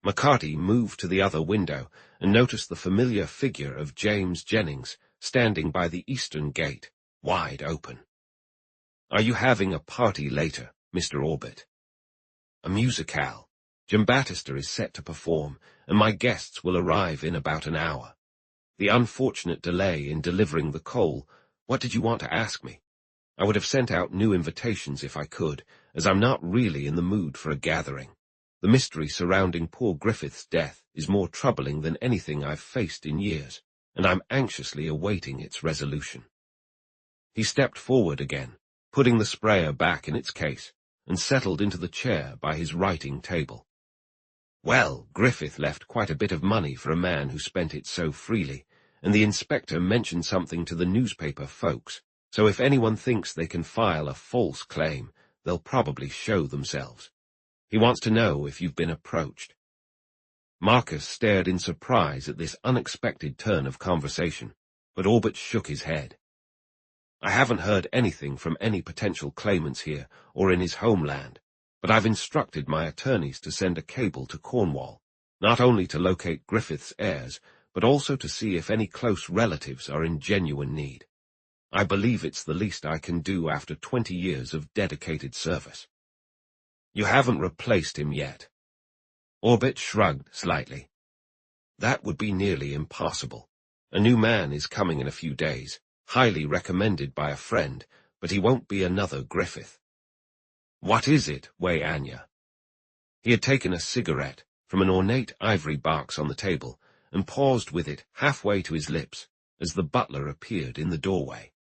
McCarty moved to the other window and noticed the familiar figure of James Jennings standing by the eastern gate, wide open. "Are you having a party later, Mr. Orbit?" "A musicale. Giambattista is set to perform, and my guests will arrive in about an hour. The unfortunate delay in delivering the coal. What did you want to ask me? I would have sent out new invitations if I could, as I'm not really in the mood for a gathering. The mystery surrounding poor Griffith's death is more troubling than anything I've faced in years, and I'm anxiously awaiting its resolution." He stepped forward again, putting the sprayer back in its case, and settled into the chair by his writing table. "Well, Griffith left quite a bit of money for a man who spent it so freely, and the inspector mentioned something to the newspaper folks, so if anyone thinks they can file a false claim, they'll probably show themselves. He wants to know if you've been approached." Marcus stared in surprise at this unexpected turn of conversation, but Orbit shook his head. I haven't heard anything from any potential claimants here or in his homeland, but I've instructed my attorneys to send a cable to Cornwall, not only to locate Griffith's heirs, but also to see if any close relatives are in genuine need. I believe it's the least I can do after 20 years of dedicated service. You haven't replaced him yet. Orbit shrugged slightly. That would be nearly impossible. A new man is coming in a few days, highly recommended by a friend, but he won't be another Griffith. What is it, Wei Anya? He had taken a cigarette from an ornate ivory box on the table and paused with it halfway to his lips as the butler appeared in the doorway.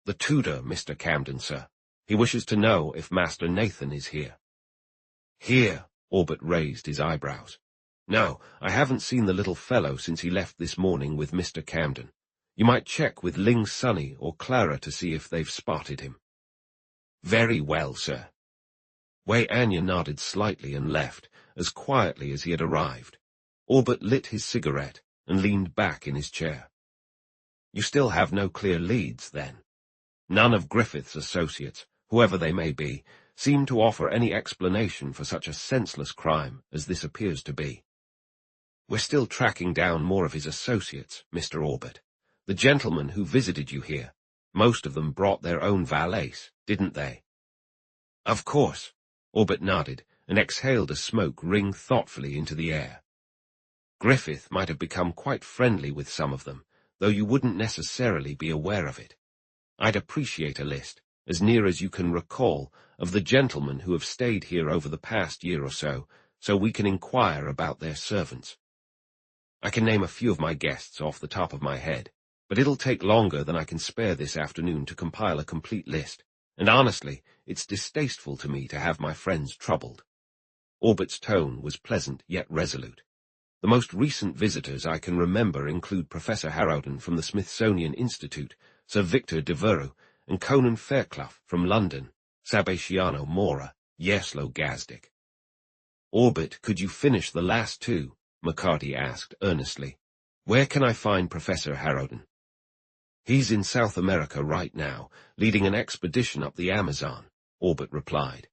The tutor, Mr. Camden, sir. He wishes to know if Master Nathan is here. Here, Orbit raised his eyebrows. No, I haven't seen the little fellow since he left this morning with Mr. Camden. You might check with Ling Sunny or Clara to see if they've spotted him. Very well, sir. Wei Anya nodded slightly and left, as quietly as he had arrived. Orbit lit his cigarette and leaned back in his chair. You still have no clear leads, then? None of Griffith's associates, whoever they may be, seem to offer any explanation for such a senseless crime as this appears to be. We're still tracking down more of his associates, Mr. Orbit. The gentlemen who visited you here, most of them brought their own valets, didn't they? Of course. Orbit nodded and exhaled a smoke ring thoughtfully into the air. Griffith might have become quite friendly with some of them, though you wouldn't necessarily be aware of it. I'd appreciate a list, as near as you can recall, of the gentlemen who have stayed here over the past year or so we can inquire about their servants. I can name a few of my guests off the top of my head, but it'll take longer than I can spare this afternoon to compile a complete list, and honestly, it's distasteful to me to have my friends troubled. Orbit's tone was pleasant yet resolute. The most recent visitors I can remember include Professor Riordan from the Smithsonian Institute, Sir Victor Devereux, and Conan Fairclough from London, Sebastiano Mora, Yeslo Gazdik. Orbit, could you finish the last two? McCarty asked earnestly. Where can I find Professor Riordan? He's in South America right now, leading an expedition up the Amazon, Orbit replied.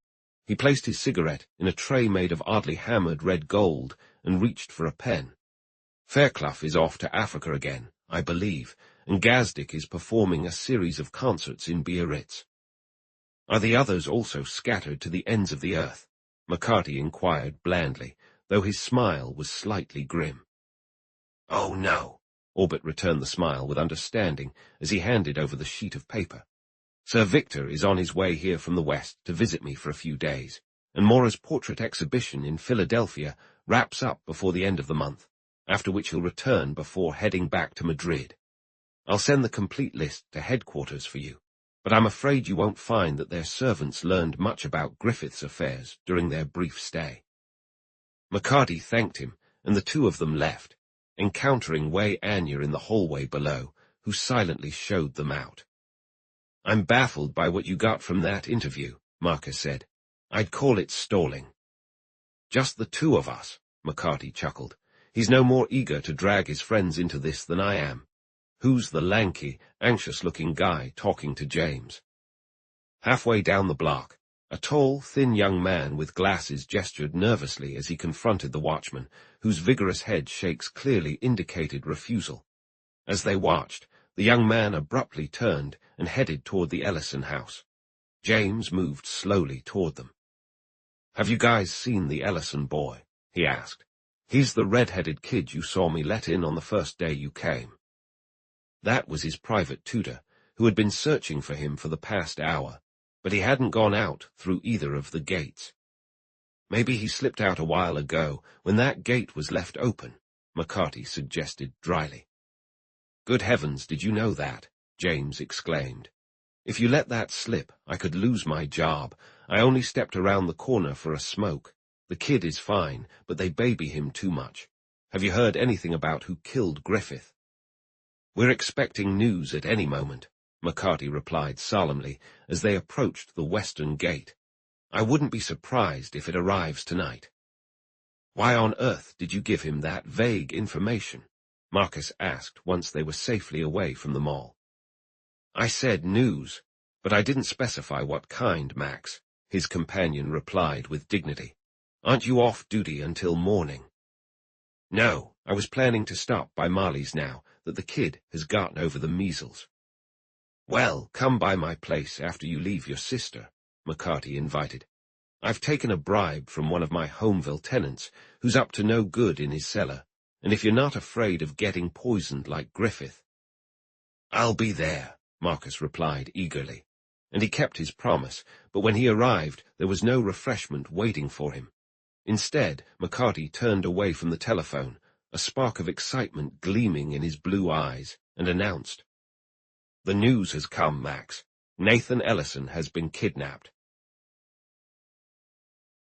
He placed his cigarette in a tray made of oddly hammered red gold and reached for a pen. Fairclough is off to Africa again, I believe, and Gazdik is performing a series of concerts in Biarritz. Are the others also scattered to the ends of the earth? McCarty inquired blandly, though his smile was slightly grim. Oh, no, Orbit returned the smile with understanding as he handed over the sheet of paper. Sir Victor is on his way here from the west to visit me for a few days, and Mora's portrait exhibition in Philadelphia wraps up before the end of the month, after which he'll return before heading back to Madrid. I'll send the complete list to headquarters for you, but I'm afraid you won't find that their servants learned much about Griffith's affairs during their brief stay. McCarty thanked him, and the two of them left, encountering Wei Anya in the hallway below, who silently showed them out. I'm baffled by what you got from that interview, Marcus said. I'd call it stalling. Just the two of us, McCarty chuckled. He's no more eager to drag his friends into this than I am. Who's the lanky, anxious-looking guy talking to James? Halfway down the block, a tall, thin young man with glasses gestured nervously as he confronted the watchman, whose vigorous head shakes clearly indicated refusal. As they watched, the young man abruptly turned and headed toward the Ellison house. James moved slowly toward them. Have you guys seen the Ellison boy? He asked. He's the red-headed kid you saw me let in on the first day you came. That was his private tutor, who had been searching for him for the past hour, but he hadn't gone out through either of the gates. Maybe he slipped out a while ago when that gate was left open, McCarty suggested dryly. Good heavens, did you know that? James exclaimed. If you let that slip, I could lose my job. I only stepped around the corner for a smoke. The kid is fine, but they baby him too much. Have you heard anything about who killed Griffith? We're expecting news at any moment, McCarty replied solemnly as they approached the western gate. I wouldn't be surprised if it arrives tonight. Why on earth did you give him that vague information? Marcus asked once they were safely away from the mall. I said news, but I didn't specify what kind, Max, his companion replied with dignity. Aren't you off duty until morning? No, I was planning to stop by Marley's now that the kid has gotten over the measles. Well, come by my place after you leave your sister, McCarty invited. I've taken a bribe from one of my Homeville tenants who's up to no good in his cellar, and if you're not afraid of getting poisoned like Griffith. I'll be there, Marcus replied eagerly, and he kept his promise, but when he arrived there was no refreshment waiting for him. Instead, McCarty turned away from the telephone, a spark of excitement gleaming in his blue eyes, and announced, The news has come, Max. Nathan Ellison has been kidnapped.